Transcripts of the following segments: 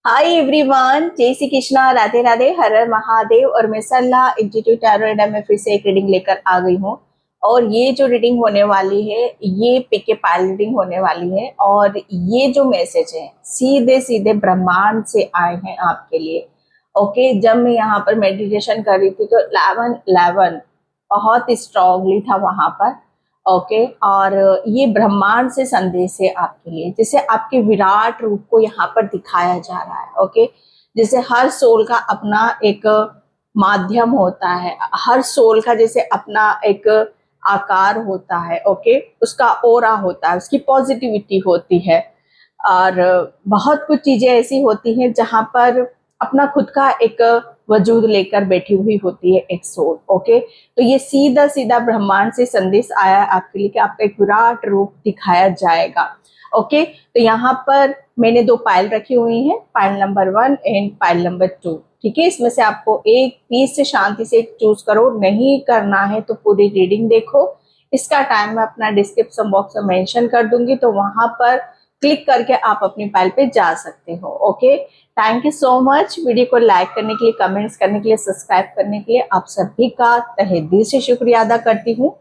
Hi everyone, जय श्री कृष्णा, राधे राधे, हर हर महादेव। और मैं सल्ला इंस्टीट्यूट टैरो एंड में फिर से एक रीडिंग लेकर आ गई हूँ। और ये जो रीडिंग होने वाली है ये पिके पाल रीडिंग होने वाली है। और ये जो मैसेज है सीधे सीधे ब्रह्मांड से आए हैं आपके लिए। ओके, जब मैं यहाँ पर मेडिटेशन कर रही थी तो 11 बहुत स्ट्रांगली था वहां पर। ओके, और ये ब्रह्मांड से संदेश है आपके लिए, जैसे आपके विराट रूप को यहाँ पर दिखाया जा रहा है। ओके, जैसे हर सोल का अपना एक माध्यम होता है, हर सोल का जैसे अपना एक आकार होता है। ओके, उसका ओरा होता है, उसकी पॉजिटिविटी होती है। और बहुत कुछ चीजें ऐसी होती हैं जहां पर अपना खुद का एक वजूद लेकर बैठी हुई होती है एक सोल। ओके, तो ये सीधा सीधा ब्रह्मांड से संदेश आया है आपके लिए कि आपका एक विराट रूप दिखाया जाएगा। ओके, तो यहाँ पर मैंने 2 पायल रखी हुई हैं, pile number 1 and pile number 2। ठीक है, इसमें से आपको एक पीस से शांति से चूज करो, नहीं करना है तो पूरी रीडिंग देखो। इसका टाइम मैं अपना डिस्क्रिप्शन बॉक्स में मेंशन कर दूंगी, तो वहां पर क्लिक करके आप अपनी पायल पे जा सकते हो। Okay, thank you so much. Video को लाइक करने के लिए, कमेंट्स करने के लिए, सब्सक्राइब करने के लिए आप सभी का तहे दिल से शुक्रिया अदा करती हूँ।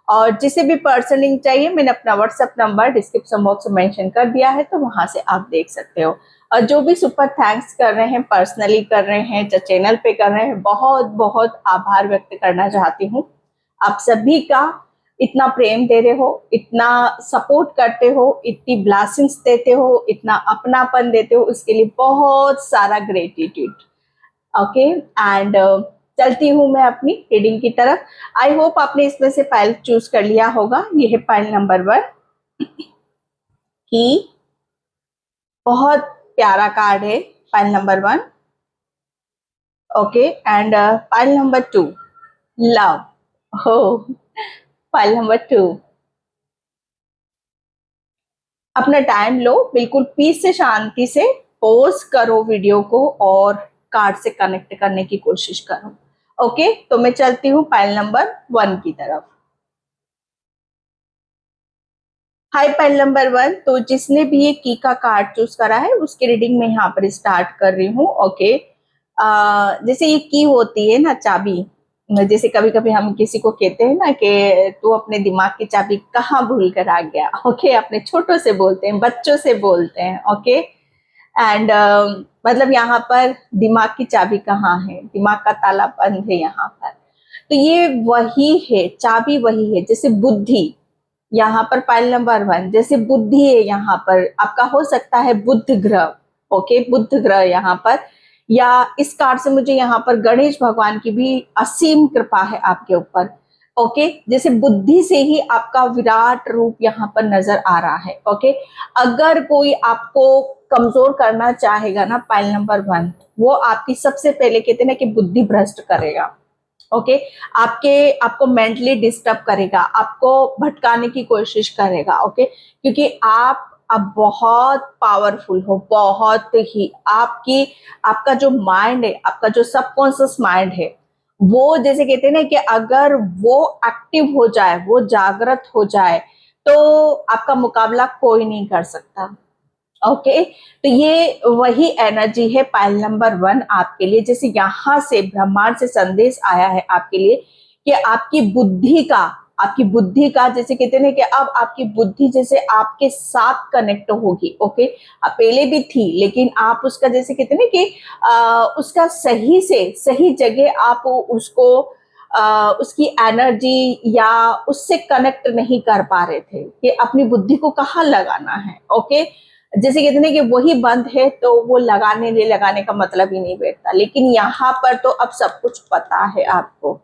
और जिसे भी पर्सनलिंग चाहिए मैंने अपना व्हाट्सएप नंबर डिस्क्रिप्शन बॉक्स में मेंशन कर दिया है, तो वहां से आप देख सकते हो। और जो भी सुपर थैंक्स कर रहे हैं, पर्सनली कर रहे हैं, जो चैनल पे कर रहे हैं, बहुत बहुत आभार व्यक्त करना चाहती हूँ आप सभी का। इतना प्रेम दे रहे हो, इतना सपोर्ट करते हो, इतनी ब्लेसिंग्स देते हो, इतना अपनापन देते हो, उसके लिए बहुत सारा ग्रेटिट्यूड। ओके, एंड चलती हूँ मैं अपनी रीडिंग की तरफ। आई होप आपने इसमें से फाइल चूज कर लिया होगा। ये है फाइल नंबर 1 की बहुत प्यारा कार्ड है, file number 1। Okay, and file number 2 love. हो, फाइल नंबर 2। अपना टाइम लो, बिल्कुल पीस से शांति से पॉज करो वीडियो को और कार्ड से कनेक्ट करने की कोशिश करो। ओके, तो मैं चलती हूँ पाइल नंबर 1 की तरफ। हाय पाइल नंबर 1, तो जिसने भी ये की का कार्ड चूज करा है उसकी रीडिंग में यहाँ पर स्टार्ट कर रही हूँ। ओके, जैसे ये की होती है ना, चाबी। जैसे कभी कभी हम किसी को कहते हैं ना कि तू अपने दिमाग की चाबी कहाँ भूल कर आ गया। ओके, अपने छोटों से बोलते हैं, बच्चों से बोलते हैं। ओके, एंड मतलब यहाँ पर दिमाग की चाबी कहाँ है, दिमाग का ताला बंद है यहाँ पर। तो ये वही है, चाबी वही है। जैसे बुद्धि यहाँ पर पाइल नंबर 1, जैसे बुद्धि है यहाँ पर, आपका हो सकता है बुध ग्रह। ओके, बुध ग्रह यहाँ पर, या इस कार्ड से मुझे यहाँ पर गणेश भगवान की भी असीम कृपा है आपके ऊपर। ओके, जैसे बुद्धि से ही आपका विराट रूप यहाँ पर नजर आ रहा है। ओके, अगर कोई आपको कमजोर करना चाहेगा ना, पाइल नंबर 1, वो आपकी सबसे पहले कहते हैं ना कि बुद्धि भ्रष्ट करेगा। ओके, आपको मेंटली डिस्टर्ब करेगा, आपको भटकाने की कोशिश करेगा। ओके, क्योंकि आप अब बहुत पावरफुल हो, बहुत ही। आपका जो माइंड है, आपका जो सबकॉन्शियस माइंड है, वो जैसे कहते हैं ना कि अगर वो एक्टिव हो जाए, वो जागृत हो जाए, तो आपका मुकाबला कोई नहीं कर सकता। ओके, तो ये वही एनर्जी है पाइल नंबर 1 आपके लिए। जैसे यहां से ब्रह्मांड से संदेश आया है आपके लिए कि आपकी बुद्धि का जैसे कहते हैं कि अब आपकी बुद्धि जैसे आपके साथ कनेक्ट होगी। ओके, पहले भी थी, लेकिन आप उसका जैसे कहते हैं कि उसका सही से सही जगह आप उसको उसकी एनर्जी या उससे कनेक्ट नहीं कर पा रहे थे कि अपनी बुद्धि को कहाँ लगाना है। ओके, जैसे कहते हैं कि वही बंद है तो वो लगाने का मतलब ही नहीं बैठता। लेकिन यहाँ पर तो अब सब कुछ पता है आपको।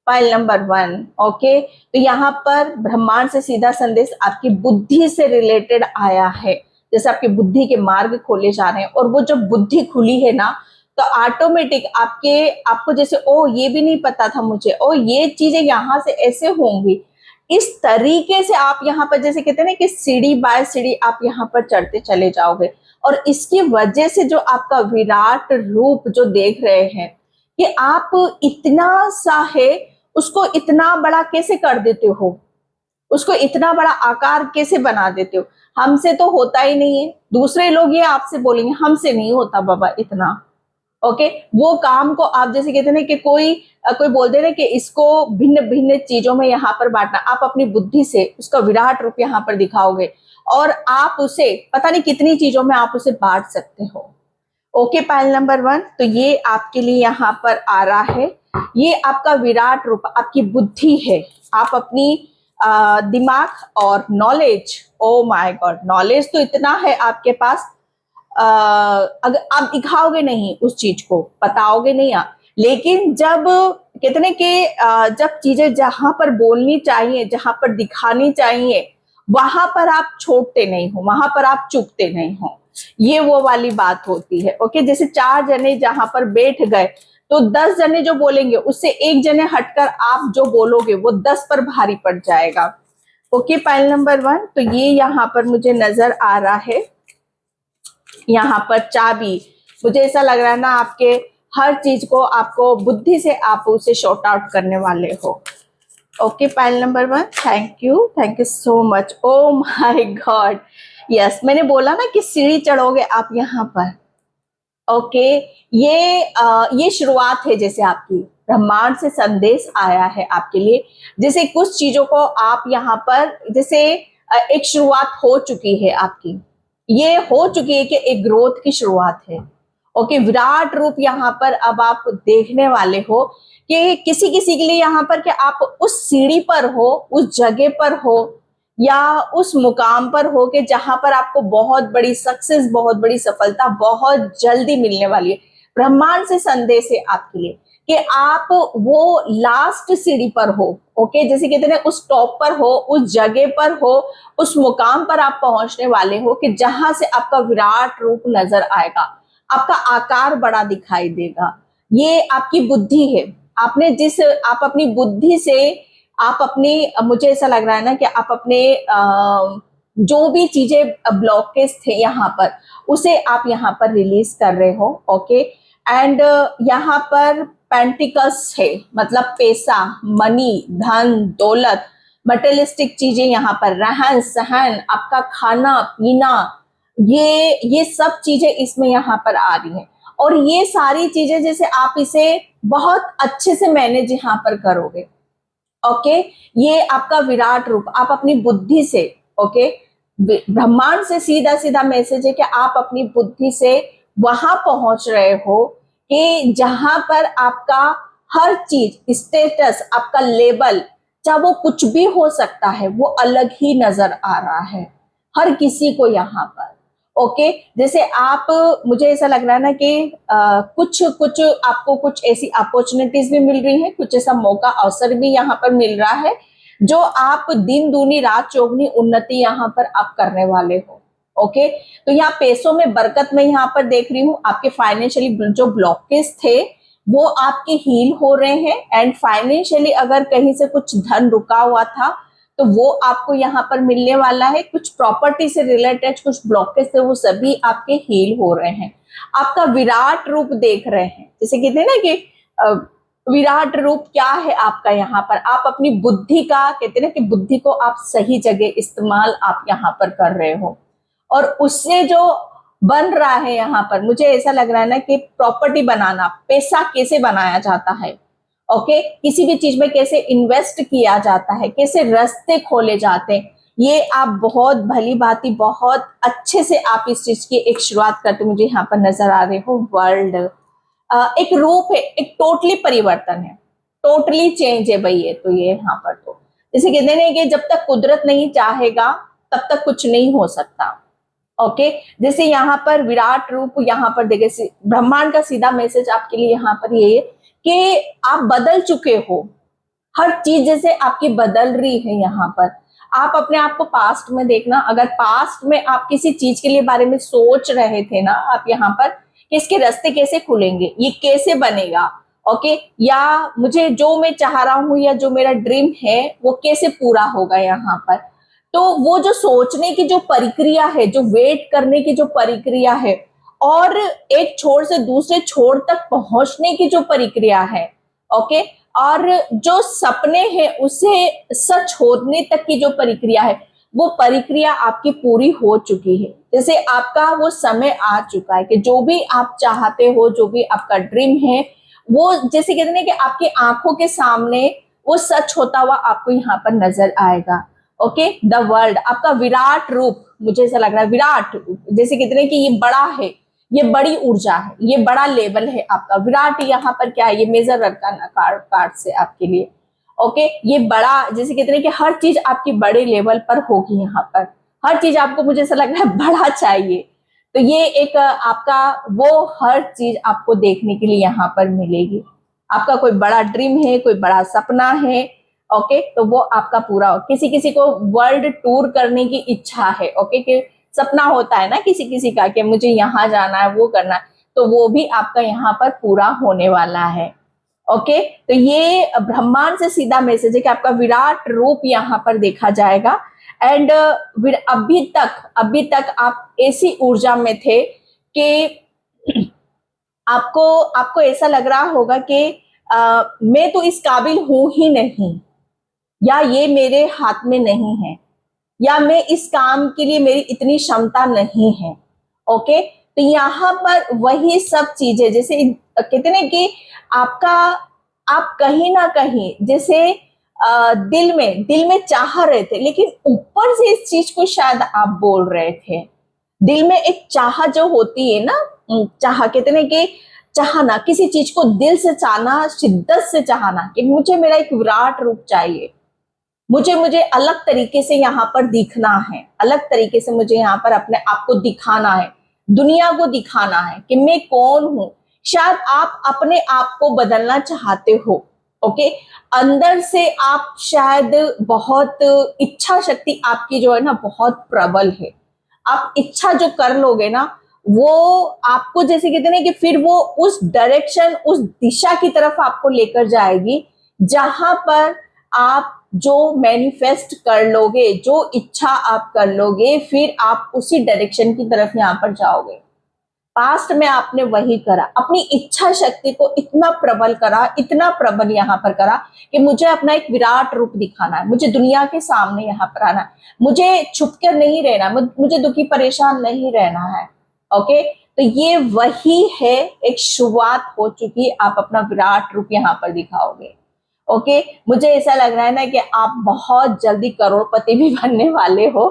File number 1। ओके, तो यहाँ पर ब्रह्मांड से सीधा संदेश आपकी बुद्धि से रिलेटेड आया है। जैसे आपकी बुद्धि के मार्ग खोले जा रहे हैं, और वो जब बुद्धि खुली है ना, तो ऑटोमेटिक आपको जैसे ओ ये भी नहीं पता था मुझे, ओ ये चीजें यहाँ से ऐसे होंगी। इस तरीके से आप यहाँ पर जैसे कहते हैं ना कि सीढ़ी बाय सीढ़ी आप यहाँ पर चढ़ते चले जाओगे। और इसकी वजह से जो आपका विराट रूप जो देख रहे हैं कि आप इतना सा है, उसको इतना बड़ा कैसे कर देते हो, उसको इतना बड़ा आकार कैसे बना देते हो। हमसे तो होता ही नहीं है, दूसरे लोग ये आपसे बोलेंगे, हमसे नहीं होता बाबा इतना। ओके, वो काम को आप जैसे कहते हैं ना कि कोई बोलते ना कि इसको भिन्न भिन्न चीजों में यहाँ पर बांटना, आप अपनी बुद्धि से उसका विराट रूप यहाँ पर दिखाओगे और आप उसे पता नहीं कितनी चीजों में आप उसे बांट सकते हो। ओके, पायल नंबर 1, तो ये आपके लिए यहाँ पर आ रहा है। ये आपका विराट रूप, आपकी बुद्धि है। आप अपनी दिमाग और knowledge, oh my God, knowledge तो इतना है आपके पास, अगर आप दिखाओगे नहीं उस चीज को, बताओगे नहीं आप, लेकिन जब कहते हैं कि जब चीजें जहां पर बोलनी चाहिए, जहां पर दिखानी चाहिए, वहां पर आप छोड़ते नहीं हो, वहां पर आप चुकते नहीं हो। ये वो वाली बात होती है। ओके, जैसे 4 जने जहां पर बैठ गए तो 10 जने जो बोलेंगे उससे 1 जने हटकर आप जो बोलोगे वो 10 पर भारी पड़ जाएगा। ओके, पायल नंबर 1, तो ये यहाँ पर मुझे नजर आ रहा है। यहाँ पर चाबी, मुझे ऐसा लग रहा है ना, आपके हर चीज को आपको बुद्धि से आप उसे शॉर्ट आउट करने वाले हो। Okay, pile number 1, thank you so much. Oh my God, yes, मैंने बोला ना कि सीढ़ी चढ़ोगे आप यहाँ पर। ओके, ये शुरुआत है, जैसे आपकी ब्रह्मांड से संदेश आया है आपके लिए, जैसे कुछ चीजों को आप यहाँ पर जैसे एक शुरुआत हो चुकी है आपकी, ये हो चुकी है कि एक ग्रोथ की शुरुआत है। ओके, विराट रूप यहाँ पर अब आप देखने वाले हो कि किसी किसी के लिए यहाँ पर कि आप उस सीढ़ी पर हो, उस जगह पर हो या उस मुकाम पर हो कि जहां पर आपको बहुत बड़ी सक्सेस, बहुत बड़ी सफलता बहुत जल्दी मिलने वाली है। ब्रह्मांड से संदेश है आपके लिए कि आप वो लास्ट सीढ़ी पर हो। ओके, जैसे कहते हैं उस टॉप पर हो, उस जगह पर हो, उस मुकाम पर आप पहुंचने वाले हो कि जहां से आपका विराट रूप नजर आएगा, आपका आकार बड़ा दिखाई देगा। ये आपकी बुद्धि है। आप अपनी बुद्धि से आप अपने, मुझे ऐसा लग रहा है ना कि आप अपने जो भी चीजें ब्लॉकेज थे यहाँ पर, उसे आप यहाँ पर रिलीज कर रहे हो। ओके, एंड यहाँ पर पेंटिकल्स है, मतलब पैसा, मनी, धन दौलत, मटेरियलिस्टिक चीजें यहाँ पर, रहन सहन, आपका खाना पीना, ये सब चीजें इसमें यहाँ पर आ रही हैं। और ये सारी चीजें जैसे आप इसे बहुत अच्छे से मैनेज यहाँ पर करोगे। ओके, ये आपका विराट रूप, आप अपनी बुद्धि से, ओके, ब्रह्मांड से सीधा सीधा मैसेज है कि आप अपनी बुद्धि से वहां पहुंच रहे हो कि जहां पर आपका हर चीज, स्टेटस, आपका लेवल, चाहे वो कुछ भी हो सकता है, वो अलग ही नजर आ रहा है हर किसी को यहाँ पर। ओके, जैसे आप, मुझे ऐसा लग रहा है ना कि कुछ कुछ आपको कुछ ऐसी अपॉर्चुनिटीज भी मिल रही है, कुछ ऐसा मौका अवसर भी यहाँ पर मिल रहा है जो आप दिन दूनी रात चौगनी उन्नति यहाँ पर आप करने वाले हो। ओके, तो यहाँ पैसों में बरकत में यहाँ पर देख रही हूँ, आपके फाइनेंशियली जो ब्लॉकेज थे वो आपके हील हो रहे हैं। एंड फाइनेंशियली अगर कहीं से कुछ धन रुका हुआ था तो वो आपको यहाँ पर मिलने वाला है। कुछ प्रॉपर्टी से रिलेटेड कुछ ब्लॉकेज थे वो सभी आपके हील हो रहे हैं। आपका विराट रूप देख रहे हैं, जैसे कहते हैं ना कि विराट रूप क्या है आपका यहाँ पर, आप अपनी बुद्धि का, कहते हैं ना कि बुद्धि को आप सही जगह इस्तेमाल आप यहाँ पर कर रहे हो और उससे जो बन रहा है यहाँ पर, मुझे ऐसा लग रहा है ना कि प्रॉपर्टी बनाना, पैसा कैसे बनाया जाता है, ओके, किसी भी चीज में कैसे इन्वेस्ट किया जाता है, कैसे रास्ते खोले जाते हैं, ये आप बहुत भली भांति बहुत अच्छे से आप इस चीज की एक शुरुआत करते मुझे यहाँ पर नजर आ रहे हो। वर्ल्ड एक रूप है, एक टोटली परिवर्तन है, टोटली चेंज है भाई। ये तो ये यहाँ पर तो जैसे कहते हैं कि जब तक कुदरत नहीं चाहेगा तब तक कुछ नहीं हो सकता। ओके, जैसे यहाँ पर विराट रूप यहाँ पर देखिए, ब्रह्मांड का सीधा मैसेज आपके लिए यहाँ पर ये कि आप बदल चुके हो, हर चीज जैसे आपकी बदल रही है यहाँ पर। आप अपने आप को पास्ट में देखना, अगर पास्ट में आप किसी चीज के लिए बारे में सोच रहे थे ना, आप यहाँ पर कि इसके रास्ते कैसे खुलेंगे, ये कैसे बनेगा, ओके, या मुझे जो मैं चाह रहा हूँ या जो मेरा ड्रीम है वो कैसे पूरा होगा यहाँ पर, तो वो जो सोचने की जो प्रक्रिया है, जो वेट करने की जो प्रक्रिया है और एक छोर से दूसरे छोर तक पहुंचने की जो प्रक्रिया है, ओके, और जो सपने हैं उसे सच होने तक की जो प्रक्रिया है, वो प्रक्रिया आपकी पूरी हो चुकी है। जैसे आपका वो समय आ चुका है कि जो भी आप चाहते हो, जो भी आपका ड्रीम है, वो जैसे कहते हैं कि आपकी आंखों के सामने वो सच होता हुआ आपको यहाँ पर नजर आएगा। ओके, द वर्ल्ड, आपका विराट रूप, मुझे ऐसा लग रहा है विराट, जैसे कहते हैं कि ये बड़ा है, ये बड़ी ऊर्जा है, ये बड़ा लेवल है आपका। विराट यहाँ पर क्या है, ये मेजर अरकान कार्ड से आपके लिए। ओके, ये बड़ा, जैसे कहते हैं कि हर चीज आपकी बड़े लेवल पर होगी यहाँ पर, हर चीज आपको, मुझे ऐसा लग रहा है बड़ा चाहिए। तो ये एक आपका वो हर चीज आपको देखने के लिए यहाँ पर मिलेगी। आपका कोई बड़ा ड्रीम है, कोई बड़ा सपना है, ओके, तो वो आपका पूरा हो। किसी किसी को वर्ल्ड टूर करने की इच्छा है, ओके, कि सपना होता है ना किसी किसी का कि मुझे यहाँ जाना है, वो करना है, तो वो भी आपका यहाँ पर पूरा होने वाला है। ओके, तो ये ब्रह्मांड से सीधा मैसेज है कि आपका विराट रूप यहाँ पर देखा जाएगा। एंड अभी तक आप ऐसी ऊर्जा में थे कि आपको आपको ऐसा लग रहा होगा कि मैं तो इस काबिल हूं ही नहीं, या ये मेरे हाथ में नहीं है, या मैं इस काम के लिए मेरी इतनी क्षमता नहीं है। ओके, तो यहाँ पर वही सब चीजें, जैसे कहते ना कि आपका, आप कहीं ना कहीं जैसे दिल में चाह रहे थे, लेकिन ऊपर से इस चीज को शायद आप बोल रहे थे। दिल में एक चाह जो होती है ना, चाह कहते ना कि चाहना, किसी चीज को दिल से चाहना, शिद्दत से चाहना कि मुझे मेरा एक विराट रूप चाहिए, मुझे अलग तरीके से यहाँ पर दिखना है, अलग तरीके से मुझे यहाँ पर अपने आप को दिखाना है, दुनिया को दिखाना है कि मैं कौन हूं। शायद आप अपने आप को बदलना चाहते हो। ओके, अंदर से आप शायद बहुत, इच्छा शक्ति आपकी जो है ना बहुत प्रबल है। आप इच्छा जो कर लोगे ना, वो आपको जैसे कहते हैं कि फिर वो उस डायरेक्शन, उस दिशा की तरफ आपको लेकर जाएगी, जहां पर आप जो मैनिफेस्ट कर लोगे, जो इच्छा आप कर लोगे, फिर आप उसी डायरेक्शन की तरफ यहाँ पर जाओगे। पास्ट में आपने वही करा, अपनी इच्छा शक्ति को इतना प्रबल करा, इतना प्रबल यहाँ पर करा कि मुझे अपना एक विराट रूप दिखाना है, मुझे दुनिया के सामने यहाँ पर आना है, मुझे छुप कर नहीं रहना, मुझे दुखी परेशान नहीं रहना है। ओके, तो ये वही है, एक शुरुआत हो चुकी, आप अपना विराट रूप यहाँ पर दिखाओगे। ओके, मुझे ऐसा लग रहा है ना कि आप बहुत जल्दी करोड़पति भी बनने वाले हो।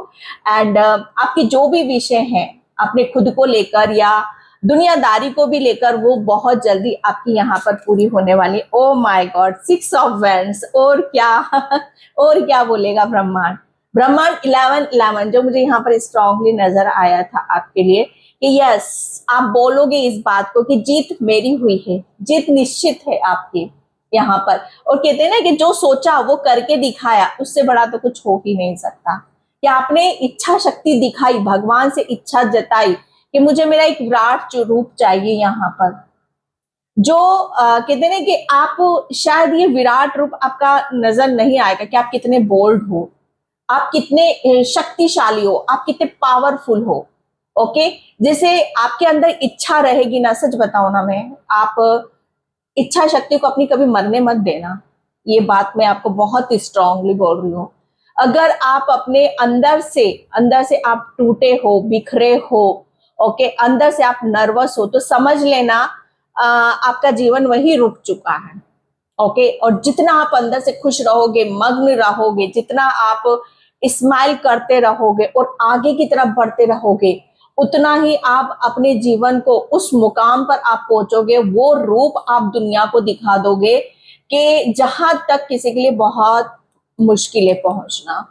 एंड आपकी जो भी विषय हैं अपने खुद को लेकर या दुनियादारी को भी लेकर, वो बहुत जल्दी आपकी यहाँ पर पूरी होने वाली। Oh my God, 6 of wands, और क्या और क्या बोलेगा ब्रह्मांड। ब्रह्मांड 11 जो मुझे यहाँ पर स्ट्रांगली नजर आया था आपके लिए कि यस, आप बोलोगे इस बात को कि जीत मेरी हुई है, जीत निश्चित है आपकी यहाँ पर। और कहते हैं ना कि जो सोचा वो करके दिखाया, उससे बड़ा तो कुछ हो ही नहीं सकता। कि आपने इच्छा शक्ति दिखाई, भगवान से इच्छा जताई कि मुझे मेरा एक विराट रूप चाहिए यहाँ पर। जो कहते हैं कि आप शायद ये विराट रूप आपका नजर नहीं आएगा कि आप कितने बोल्ड हो, आप कितने शक्तिशाली हो, आप कितने पावरफुल हो। ओके, जैसे आपके अंदर इच्छा रहेगी ना, सच बताओ ना मैं, आप इच्छा शक्ति को अपनी कभी मरने मत देना। ये बात मैं आपको बहुत स्ट्रांगली बोल रही हूँ। अगर आप अपने अंदर से आप टूटे हो, बिखरे हो, ओके, अंदर से आप नर्वस हो, तो समझ लेना आपका जीवन वही रुक चुका है। ओके, और जितना आप अंदर से खुश रहोगे, मग्न रहोगे, जितना आप स्माइल करते रहोगे और आगे की तरफ बढ़ते रहोगे, उतना ही आप अपने जीवन को उस मुकाम पर आप पहुंचोगे, वो रूप आप दुनिया को दिखा दोगे कि जहां तक किसी के लिए बहुत मुश्किल है पहुंचना।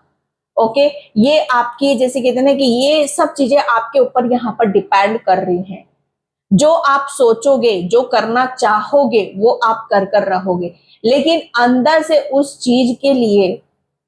ओके, ये आपकी, जैसे कहते हैं ना कि ये सब चीजें आपके ऊपर यहाँ पर डिपेंड कर रही हैं। जो आप सोचोगे, जो करना चाहोगे, वो आप कर रहोगे, लेकिन अंदर से उस चीज के लिए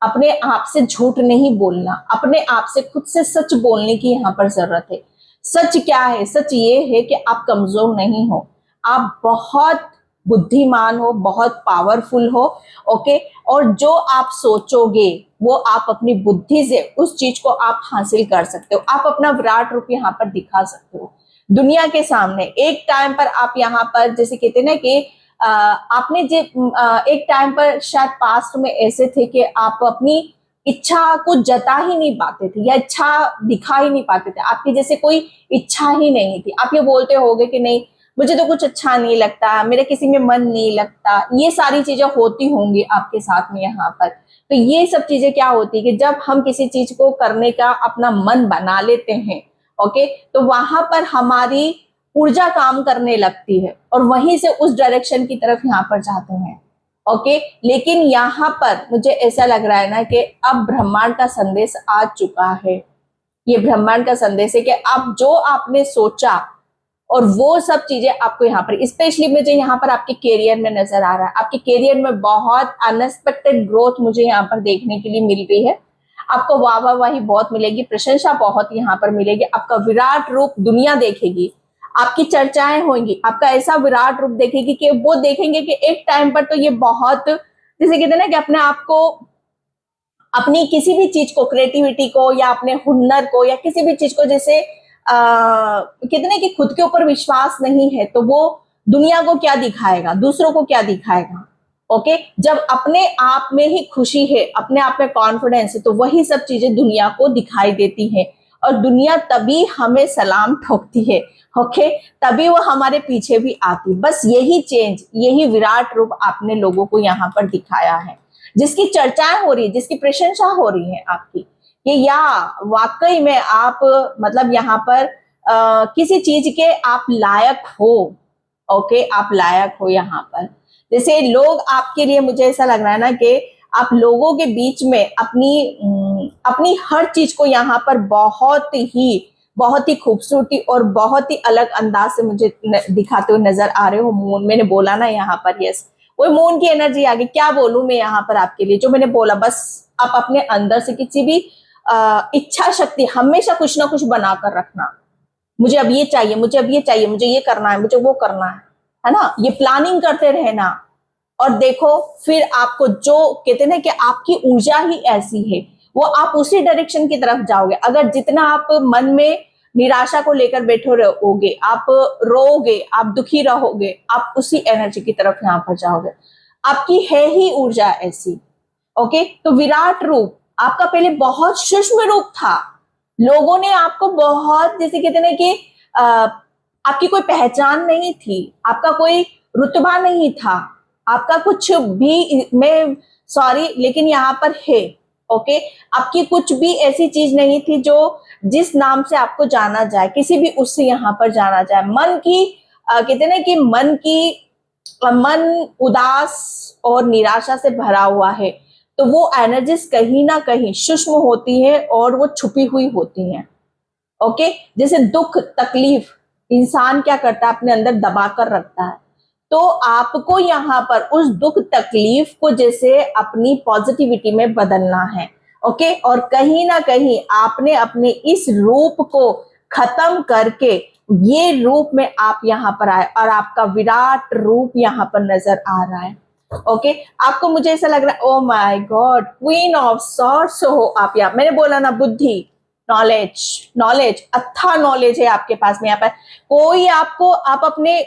अपने आप से झूठ नहीं बोलना, अपने आप से खुद से सच बोलने की यहाँ पर जरूरत है। सच क्या है? सच ये है कि आप कमजोर नहीं हो, आप बहुत बुद्धिमान हो, बहुत पावरफुल हो। ओके, और जो आप सोचोगे वो आप अपनी बुद्धि से उस चीज को आप हासिल कर सकते हो। आप अपना विराट रूप यहाँ पर दिखा सकते हो दुनिया के सामने। एक टाइम पर आप यहाँ पर, जैसे कहते हैं ना कि आपने एक टाइम पर शायद पास्ट में ऐसे थे कि आप अपनी इच्छा को जता ही नहीं पाते थे या इच्छा दिखा ही नहीं पाते थे, आपकी जैसे कोई इच्छा ही नहीं थी। आप ये बोलते होगे कि नहीं मुझे तो कुछ अच्छा नहीं लगता, मेरा किसी में मन नहीं लगता, ये सारी चीजें होती होंगी आपके साथ में यहाँ पर। तो ये सब चीजें क्या होती है कि जब हम किसी चीज को करने का अपना मन बना लेते हैं, ओके, तो वहां पर हमारी ऊर्जा काम करने लगती है और वहीं से उस डायरेक्शन की तरफ यहाँ पर जाते हैं। ओके, लेकिन यहाँ पर मुझे ऐसा लग रहा है ना कि अब ब्रह्मांड का संदेश आ चुका है। ये ब्रह्मांड का संदेश है कि अब जो आपने सोचा और वो सब चीजें आपको यहाँ पर, स्पेशली मुझे यहाँ पर आपके करियर में नजर आ रहा है, आपके करियर में बहुत अनएक्सपेक्टेड ग्रोथ मुझे यहाँ पर देखने के लिए मिल रही है। आपको वाहवाही बहुत मिलेगी, प्रशंसा बहुत यहाँ पर मिलेगी, आपका विराट रूप दुनिया देखेगी, आपकी चर्चाएं होंगी, आपका ऐसा विराट रूप देखेगी कि वो देखेंगे कि एक टाइम पर तो ये बहुत, जैसे कहते हैं ना कि अपने आप को, अपनी किसी भी चीज को, क्रिएटिविटी को या अपने हुनर को या किसी भी चीज को, जैसे कितने कि खुद के ऊपर विश्वास नहीं है तो वो दुनिया को क्या दिखाएगा, दूसरों को क्या दिखाएगा। ओके, जब अपने आप में ही खुशी है, अपने आप में कॉन्फिडेंस है, तो वही सब चीजें दुनिया को दिखाई देती है और दुनिया तभी हमें सलाम ठोकती है। ओके, तभी वो हमारे पीछे भी आती। बस यही चेंज, यही विराट रूप आपने लोगों को यहाँ पर दिखाया है, जिसकी चर्चाएं हो रही है, जिसकी प्रशंसा हो रही है आपकी, कि या वाकई में आप मतलब यहाँ पर किसी चीज के आप लायक हो। ओके, आप लायक हो यहाँ पर। जैसे लोग आपके लिए, मुझे ऐसा लग रहा है ना कि आप लोगों के बीच में अपनी हर चीज को यहाँ पर बहुत ही खूबसूरती और बहुत ही अलग अंदाज से मुझे दिखाते हुए नजर आ रहे हो। मून, मैंने बोला ना यहाँ पर, यस, वो मून की एनर्जी आ गई। क्या बोलूं मैं यहाँ पर आपके लिए, जो मैंने बोला, बस आप अपने अंदर से किसी भी इच्छा शक्ति हमेशा कुछ ना कुछ बनाकर रखना। मुझे अब ये चाहिए, मुझे अब ये चाहिए, मुझे ये करना है, मुझे वो करना है ना, ये प्लानिंग करते रहना। और देखो फिर आपको, जो कहते ना कि आपकी ऊर्जा ही ऐसी है, वो आप उसी डायरेक्शन की तरफ जाओगे। अगर जितना आप मन में निराशा को लेकर बैठे रहोगे, आप रोओगे, आप दुखी रहोगे, आप उसी एनर्जी की तरफ यहाँ पर जाओगे। आपकी है ही ऊर्जा ऐसी। ओके, तो विराट रूप आपका पहले बहुत सूक्ष्म रूप था। लोगों ने आपको बहुत, जैसे कहते ना कि आपकी कोई पहचान नहीं थी, आपका कोई रुतबा नहीं था, आपका कुछ भी, मैं सॉरी लेकिन यहाँ पर है। ओके, आपकी कुछ भी ऐसी चीज नहीं थी जो, जिस नाम से आपको जाना जाए, किसी भी उससे यहाँ पर जाना जाए। मन की कहते ना कि मन उदास और निराशा से भरा हुआ है, तो वो एनर्जीज कहीं ना कहीं सूक्ष्म होती है और वो छुपी हुई होती हैं। ओके, जैसे दुख तकलीफ इंसान क्या करता है, अपने अंदर दबा कर रखता है। तो आपको यहाँ पर उस दुख तकलीफ को जैसे अपनी पॉजिटिविटी में बदलना है। ओके, और कहीं ना कहीं आपने अपने इस रूप को खत्म करके ये रूप में आप यहाँ पर आए और आपका विराट रूप यहाँ पर नजर आ रहा है। ओके, आपको, मुझे ऐसा लग रहा है, oh my God, queen of swords हो आप। यहाँ मैंने बोला ना, बुद्धि, नॉलेज अच्छा नॉलेज है आपके पास में। यहाँ पर कोई आपको, आप अपने,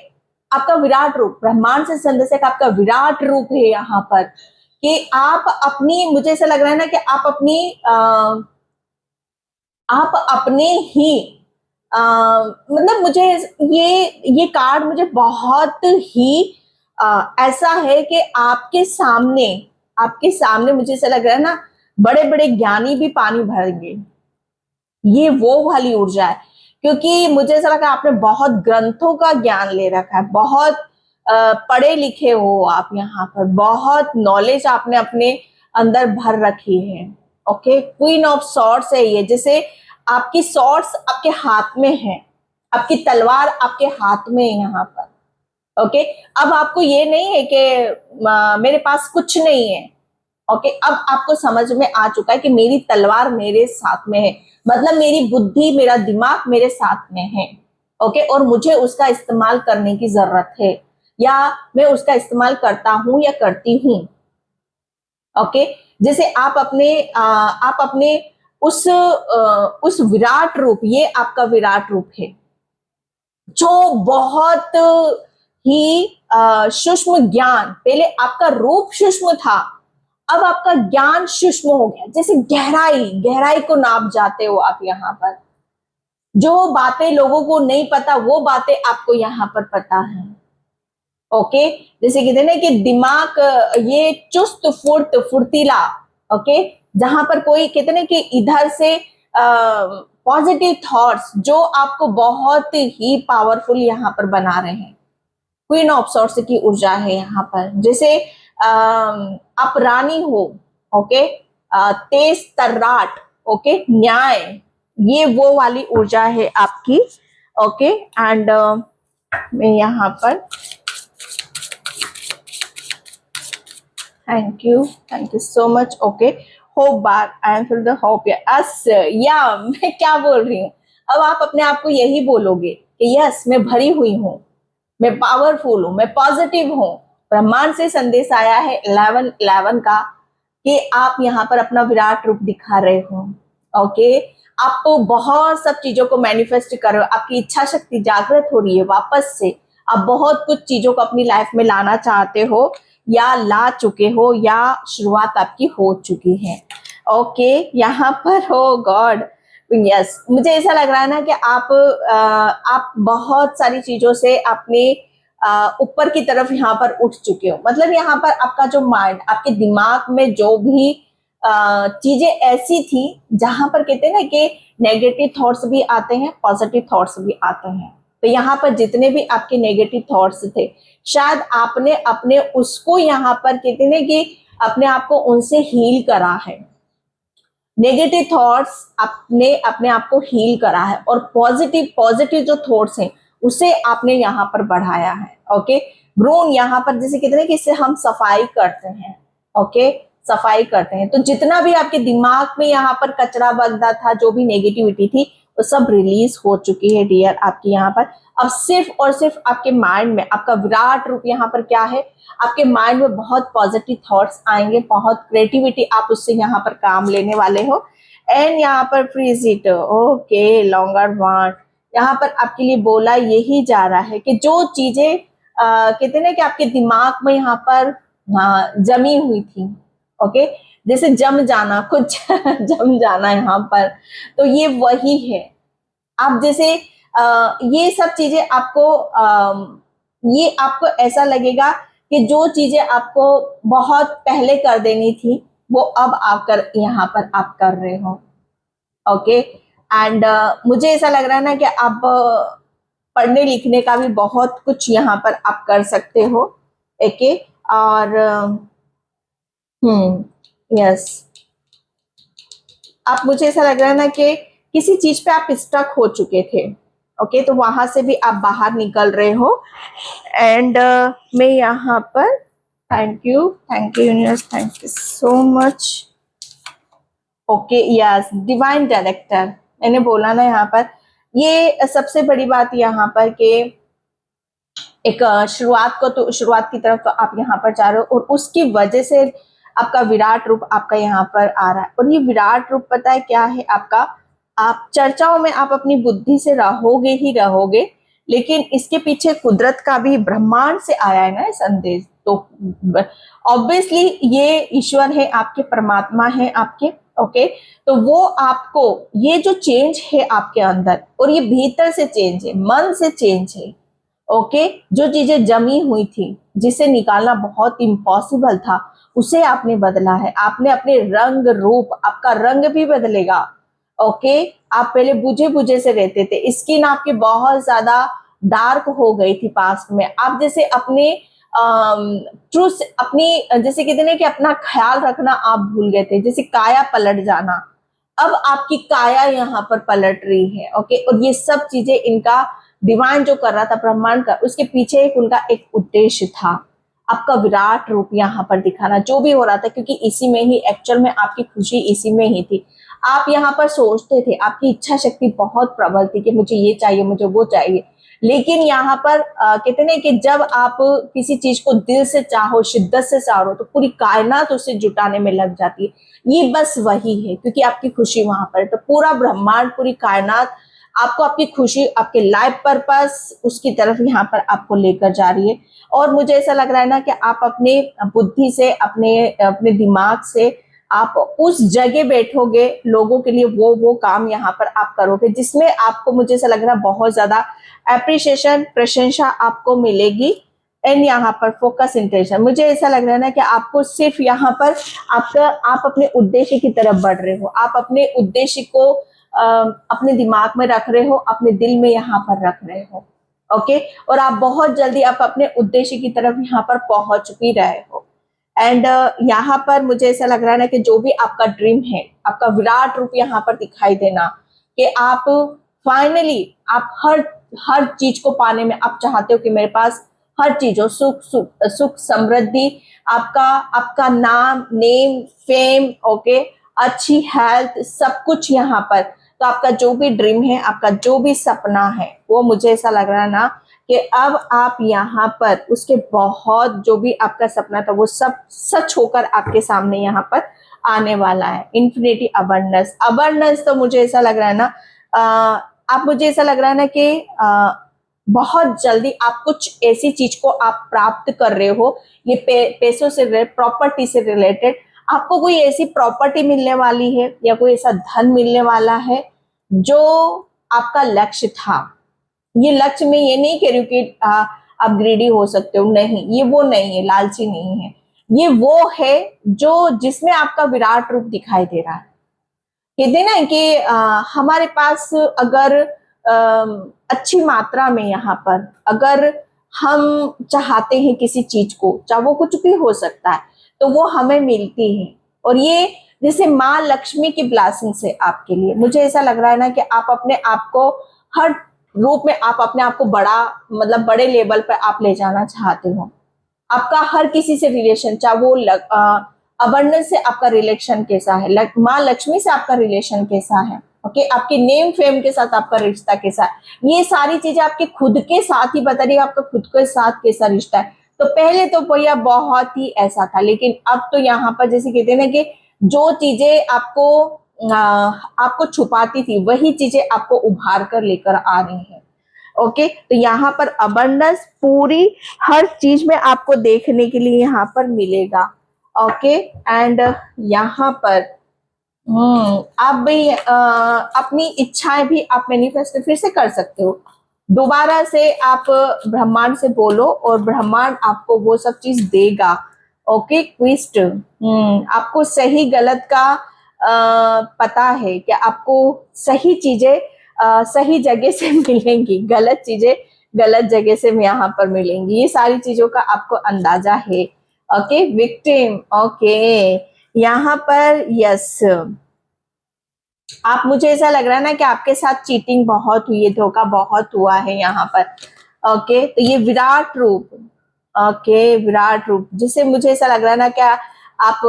आपका विराट रूप, ब्रह्मांड से संदेश है, आपका विराट रूप है यहाँ पर, कि आप अपनी, मुझे ऐसा लग रहा है ना कि आप अपने ही मतलब मुझे ये कार्ड मुझे बहुत ही ऐसा है कि आपके सामने मुझे ऐसा लग रहा है ना, बड़े बड़े ज्ञानी भी पानी भरेंगे। ये वो वाली ऊर्जा है, क्योंकि मुझे ऐसा लगा आपने बहुत ग्रंथों का ज्ञान ले रखा है, बहुत पढ़े लिखे हो आप यहाँ पर, बहुत नॉलेज आपने अपने अंदर भर रखी है। ओके, क्वीन ऑफ सॉर्ड्स है ये, जैसे आपकी सॉर्ड्स आपके हाथ में है, आपकी तलवार आपके हाथ में है यहाँ पर। ओके, अब आपको ये नहीं है कि मेरे पास कुछ नहीं है। ओके, अब आपको समझ में आ चुका है कि मेरी तलवार मेरे साथ में है, मतलब मेरी बुद्धि, मेरा दिमाग मेरे साथ में है। ओके, और मुझे उसका इस्तेमाल करने की जरूरत है, या मैं उसका इस्तेमाल करता हूं या करती हूं। ओके, जैसे आप अपने उस विराट रूप, ये आपका विराट रूप है जो बहुत ही सूक्ष्म ज्ञान, पहले आपका रूप सूक्ष्म था, अब आपका ज्ञान सूक्ष्म हो गया, जैसे गहराई को नाप जाते हो आप यहाँ पर। जो बातें लोगों को नहीं पता वो बातें आपको यहाँ पर पता है। ओके, जैसे कहते हैं ना कि दिमाग ये चुस्त फुर्तीला। ओके, जहां पर कोई कहते ना कि इधर से पॉजिटिव थॉट्स जो आपको बहुत ही पावरफुल यहाँ पर बना रहे हैं। क्वीन ऑफ सॉर्ड्स की ऊर्जा है यहाँ पर, जैसे आप रानी हो। ओके, तेज तर्राट, ओके, न्याय, ये वो वाली ऊर्जा है आपकी। ओके, एंड मैं यहाँ पर thank you so much. Okay, hope bar I am full the hope yes, या मैं क्या बोल रही हूँ, अब आप अपने आप को यही बोलोगे कि यस मैं भरी हुई हूँ, मैं पावरफुल हूँ, मैं पॉजिटिव हूँ। ब्रह्मांड से संदेश आया है 11-11 का कि आप यहाँ पर अपना विराट रूप दिखा रहे हो। ओके, आप तो बहुत सब चीजों को मैनिफेस्ट कर रहे हो, आपकी इच्छा शक्ति जागृत हो रही है वापस से। आप बहुत कुछ चीजों को अपनी लाइफ में लाना चाहते हो या ला चुके हो या शुरुआत आपकी हो चुकी है। ओके, यहाँ पर हो गॉड यस, मुझे ऐसा लग रहा है ना कि आप बहुत सारी चीजों से अपने ऊपर की तरफ यहाँ पर उठ चुके हो। मतलब यहाँ पर आपका जो माइंड, आपके दिमाग में जो भी चीजें ऐसी थी जहां पर कहते हैं ना कि नेगेटिव थॉट्स भी आते हैं, पॉजिटिव थॉट्स भी आते हैं। तो यहाँ पर जितने भी आपके नेगेटिव थॉट्स थे, शायद आपने अपने उसको यहाँ पर कहते हैं ना कि अपने आप को उनसे हील करा है। नेगेटिव थॉट्स आपने अपने आप को हील करा है और पॉजिटिव जो थॉट्स हैं उसे आपने यहाँ पर बढ़ाया है। ओके, ब्रून यहाँ पर जैसे कहते हैं कि इससे हम सफाई करते हैं। ओके, सफाई करते हैं, तो जितना भी आपके दिमाग में यहाँ पर कचरा बगदा था, जो भी नेगेटिविटी थी, वो सब रिलीज हो चुकी है डियर आपकी यहाँ पर। अब सिर्फ और सिर्फ आपके माइंड में आपका विराट रूप यहाँ पर क्या है, आपके माइंड में बहुत पॉजिटिव थॉट्स आएंगे, बहुत क्रिएटिविटी, आप उससे यहाँ पर काम लेने वाले हो। एंड यहाँ पर freeze it, okay, longer want, यहाँ पर आपके लिए बोला यही जा रहा है कि जो चीजें कहते हैं ना कि आपके दिमाग में यहाँ पर जमी हुई थी, ओके, जैसे जम जाना, कुछ जम जाना यहाँ पर, तो ये वही है। आप जैसे ये सब चीजें ये आपको ऐसा लगेगा कि जो चीजें आपको बहुत पहले कर देनी थी वो अब आकर यहाँ पर आप कर रहे हो। ओके, एंड मुझे ऐसा लग रहा है ना कि आप पढ़ने लिखने का भी बहुत कुछ यहाँ पर आप कर सकते हो। ओके, और यस, आप, मुझे ऐसा लग रहा है ना कि किसी चीज पे आप स्टक हो चुके थे। ओके, तो वहां से भी आप बाहर निकल रहे हो। एंड मैं यहाँ पर thank you universe, thank you so much. Okay, yes, divine director, मैंने बोला ना यहाँ पर, ये सबसे बड़ी बात यहाँ पर कि एक शुरुआत की तरफ तो आप यहाँ पर जा रहे हो और उसकी वजह से आपका विराट रूप आपका यहाँ पर आ रहा है। और ये विराट रूप पता है क्या है आपका, आप चर्चाओं में आप अपनी बुद्धि से रहोगे ही रहोगे, लेकिन इसके पीछे कुदरत का भी, ब्रह्मांड से आया है ना संदेश, तो ऑब्वियसली ये ईश्वर है आपके, परमात्मा है आपके। ओके, तो वो आपको ये जो चेंज है आपके अंदर, और ये भीतर से चेंज है, मन से चेंज है। ओके, जो चीजें जमी हुई थी, जिसे निकालना बहुत इम्पॉसिबल था, उसे आपने बदला है। आपने अपने रंग रूप, आपका रंग भी बदलेगा। ओके, आप पहले बुझे बुझे से रहते थे, स्किन आपकी बहुत ज्यादा डार्क हो गई थी पास्ट में। आप जैसे अपने ट्रूथ, अपनी जैसे कहते हैं कि अपना ख्याल रखना आप भूल गए थे, जैसे काया पलट जाना। अब आपकी काया यहाँ पर पलट रही है। ओके, और ये सब चीजें इनका डिवाइन जो कर रहा था, ब्रह्मांड का, उसके पीछे उनका एक उद्देश्य था, आपका विराट रूप यहाँ पर दिखाना, जो भी हो रहा था, क्योंकि इसी में ही एक्चुअल में आपकी खुशी इसी में ही थी। आप यहाँ पर सोचते थे, आपकी इच्छा शक्ति बहुत प्रबल थी कि मुझे ये चाहिए, मुझे वो चाहिए, लेकिन यहाँ पर कहते हैं कि जब आप किसी चीज को दिल से चाहो, शिद्दत से चाहो, तो पूरी कायनात उसे जुटाने में लग जाती है। ये बस वही है, क्योंकि आपकी खुशी वहां पर है, तो पूरा ब्रह्मांड, पूरी कायनात आपको आपकी खुशी, आपके लाइफ पर्पस उसकी तरफ यहाँ पर आपको लेकर जा रही है। और मुझे ऐसा लग रहा है ना कि आप अपने बुद्धि से, अपने अपने दिमाग से आप उस जगह बैठोगे, लोगों के लिए वो काम यहाँ पर आप करोगे जिसमें आपको, मुझे ऐसा लग रहा है, बहुत ज्यादा एप्रिसिएशन, प्रशंसा आपको मिलेगी। एंड यहाँ पर फोकस इंटेंशन, मुझे ऐसा लग रहा है ना कि आपको सिर्फ यहाँ पर आप अपने उद्देश्य की तरफ बढ़ रहे हो, आप अपने उद्देश्य को अपने दिमाग में रख रहे हो, अपने दिल में यहाँ पर रख रहे हो। ओके, और आप बहुत जल्दी आप अपने उद्देश्य की तरफ यहाँ पर पहुंच भी रहे हो। एंड यहाँ पर मुझे ऐसा लग रहा है ना कि जो भी आपका ड्रीम है, आपका विराट रूप यहाँ पर दिखाई देना, कि आप फाइनली आप हर चीज को पाने में आप चाहते हो कि मेरे पास हर चीज हो, सुख समृद्धि, आपका नाम, नेम, फेम, ओके, अच्छी हेल्थ, सब कुछ यहाँ पर। तो आपका जो भी ड्रीम है, आपका जो भी सपना है, वो मुझे ऐसा लग रहा है ना कि अब आप यहाँ पर उसके बहुत, जो भी आपका सपना था वो सब सच होकर आपके सामने यहाँ पर आने वाला है। इन्फिनिटी अबंडेंस तो मुझे ऐसा लग रहा है ना, आप, मुझे ऐसा लग रहा है ना कि बहुत जल्दी आप कुछ ऐसी चीज को आप प्राप्त कर रहे हो, ये पैसों से, प्रॉपर्टी से रिलेटेड आपको कोई ऐसी प्रॉपर्टी मिलने वाली है या कोई ऐसा धन मिलने वाला है जो आपका लक्ष्य था। ये लक्ष्य में ये नहीं कह रही हूँ कि आप ग्रीडी हो सकते हो, नहीं, ये वो नहीं है, लालची नहीं है, ये वो है जो जिसमें आपका विराट रूप दिखाई दे रहा है। कहते ना कि हमारे पास अगर अच्छी मात्रा में यहाँ पर अगर हम चाहते हैं किसी चीज को, चाहे वो कुछ भी हो सकता है, तो वो हमें मिलती है। और ये जैसे माँ लक्ष्मी की ब्लेसिंग है आपके लिए। मुझे ऐसा लग रहा है ना कि आप अपने आप को हर रूप में, आप अपने आप को बड़ा, मतलब बड़े लेवल पर आप ले जाना चाहते हो। आपका हर किसी से रिलेशन, चाहे वो अबंडेंस से आपका रिलेशन कैसा है, माँ लक्ष्मी से आपका रिलेशन कैसा है, ओके, आपके नेम फेम के साथ आपका रिश्ता कैसा है, ये सारी चीजें आपके खुद के साथ ही बता रही है आपका खुद के साथ कैसा रिश्ता है। तो पहले तो भैया बहुत ही ऐसा था, लेकिन अब तो यहाँ पर जैसे कहते हैं ना कि जो चीजें आपको छुपाती थी, वही चीजें आपको उभार कर लेकर आ रही हैं। ओके, तो यहाँ पर अबंडेंस पूरी हर चीज में आपको देखने के लिए यहाँ पर मिलेगा। ओके, एंड यहाँ पर आप भी अपनी इच्छाएं भी आप मैनिफेस्ट फिर से कर सकते हो। दोबारा से आप ब्रह्मांड से बोलो और ब्रह्मांड आपको वो सब चीज देगा। ओके, ट्विस्ट, आपको सही गलत का पता है कि आपको सही चीजें सही जगह से मिलेंगी, गलत चीजें गलत जगह से यहाँ पर मिलेंगी, ये सारी चीजों का आपको अंदाजा है। ओके, विक्टिम, ओके, यहाँ पर यस, आप, मुझे ऐसा लग रहा है ना कि आपके साथ चीटिंग बहुत हुई है, धोखा बहुत हुआ है यहाँ पर। ओके, तो ये विराट रूप, ओके, विराट रूप, जिसे मुझे ऐसा लग रहा है ना क्या आप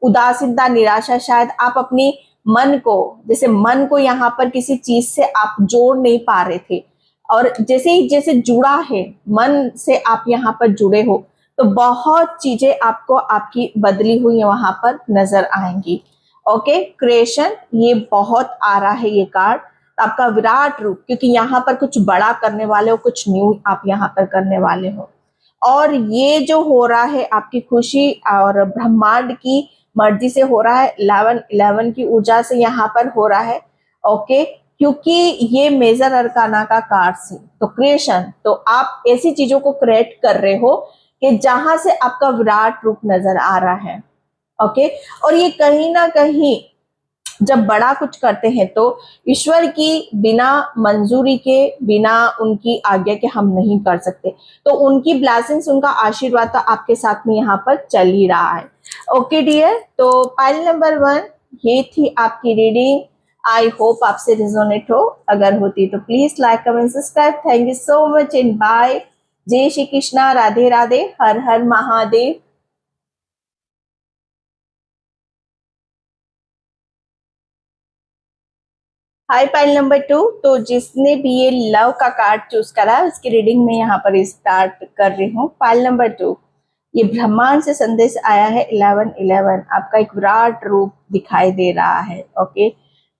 उदासीनता, निराशा, शायद आप अपनी मन को, जैसे मन को यहाँ पर किसी चीज से आप जोड़ नहीं पा रहे थे, और जैसे ही जैसे जुड़ा है मन से, आप यहाँ पर जुड़े हो, तो बहुत चीजें आपको आपकी बदली हुई वहां पर नजर आएंगी। ओके, क्रिएशन, ये बहुत आ रहा है ये कार्ड, आपका विराट रूप, क्योंकि यहाँ पर कुछ बड़ा करने वाले हो, कुछ न्यू आप यहाँ पर करने वाले हो। और ये जो हो रहा है आपकी खुशी और ब्रह्मांड की मर्जी से हो रहा है, 11 की ऊर्जा से यहाँ पर हो रहा है। ओके, क्योंकि ये मेजर अरकाना का कार्ड है, तो क्रिएशन, तो आप ऐसी चीजों को क्रिएट कर रहे हो कि जहां से आपका विराट रूप नजर आ रहा है। ओके, और ये कहीं ना कहीं जब बड़ा कुछ करते हैं तो ईश्वर की बिना मंजूरी के, बिना उनकी आज्ञा के हम नहीं कर सकते, तो उनकी ब्लेसिंग्स, उनका आशीर्वाद तो आपके साथ में यहाँ पर चल ही रहा है। ओके डियर, तो पाइल नंबर 1 ये थी आपकी रीडिंग। आई होप आपसे रिजोनेट हो, अगर होती तो please like, comment, subscribe. Thank you so much and bye. जय Shri Krishna, Radhe Radhe, Har Har Mahadev. Hi pile number 2, तो जिसने भी ये लव का कार्ड चूज करा उसकी रीडिंग में यहाँ पर स्टार्ट कर रही हूँ। पाइल नंबर 2, ये ब्रह्मांड से संदेश आया है 1111, आपका एक विराट रूप दिखाई दे रहा है। ओके,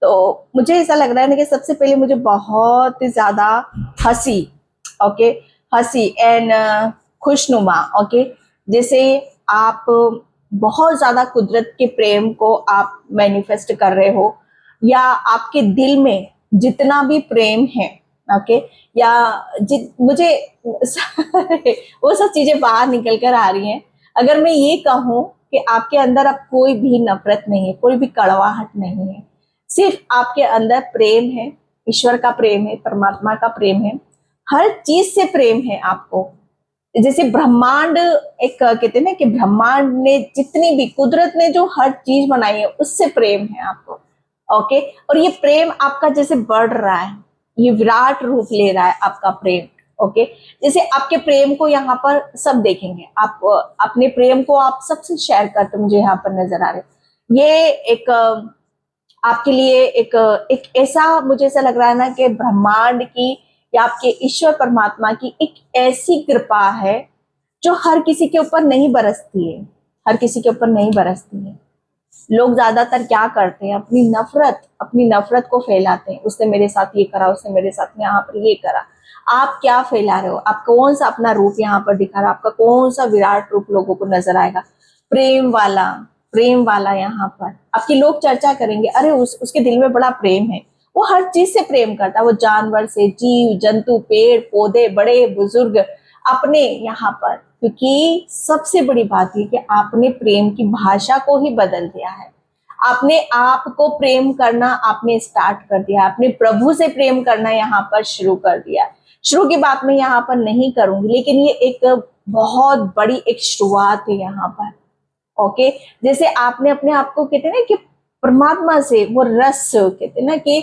तो मुझे ऐसा लग रहा है ना कि सबसे पहले मुझे बहुत ज्यादा हंसी, ओके, हंसी एंड खुशनुमा, ओके, जैसे आप बहुत ज्यादा कुदरत के प्रेम को आप मैनिफेस्ट कर रहे हो, या आपके दिल में जितना भी प्रेम है, ओके, या मुझे वो सब चीजें बाहर निकल कर आ रही हैं। अगर मैं ये कहूँ कि आपके अंदर अब कोई भी नफरत नहीं है, कोई भी कड़वाहट नहीं है, सिर्फ आपके अंदर प्रेम है, ईश्वर का प्रेम है, परमात्मा का प्रेम है, हर चीज से प्रेम है आपको। जैसे ब्रह्मांड, एक कहते हैं ना कि ब्रह्मांड ने जितनी भी, कुदरत ने जो हर चीज बनाई है उससे प्रेम है आपको, ओके। और ये प्रेम आपका जैसे बढ़ रहा है, ये विराट रूप ले रहा है आपका प्रेम, ओके। जैसे आपके प्रेम को यहाँ पर सब देखेंगे, आप अपने प्रेम को आप सबसे शेयर करते मुझे यहाँ पर नजर आ रहे। ये एक आपके लिए एक ऐसा, मुझे ऐसा लग रहा है ना कि ब्रह्मांड की या आपके ईश्वर परमात्मा की एक ऐसी कृपा है जो हर किसी के ऊपर नहीं बरसती है, हर किसी के ऊपर नहीं बरसती है। लोग ज्यादातर क्या करते हैं, अपनी नफरत को फैलाते हैं, उसने मेरे साथ ये करा, उसने मेरे साथ यहाँ पर ये करा। आप क्या फैला रहे हो, आप कौन सा अपना रूप यहाँ पर दिखा रहा है, आपका कौन सा विराट रूप लोगों को नजर आएगा, प्रेम वाला, प्रेम वाला। यहाँ पर आपकी लोग चर्चा करेंगे, अरे उसके दिल में बड़ा प्रेम है, वो हर चीज से प्रेम करता है, वो जानवर से, जीव जंतु, पेड़ पौधे, बड़े बुजुर्ग, अपने यहाँ पर, क्योंकि सबसे बड़ी बात है कि आपने प्रेम की भाषा को ही बदल दिया है। आपने आप को प्रेम करना आपने स्टार्ट कर दिया, आपने प्रभु से प्रेम करना यहाँ पर शुरू कर दिया। शुरू की बात मैं यहाँ पर नहीं करूंगी, लेकिन ये एक बहुत बड़ी एक शुरुआत है यहाँ पर, ओके। जैसे आपने अपने आप को, कहते हैं ना कि परमात्मा से वो रस, कहते हैं ना कि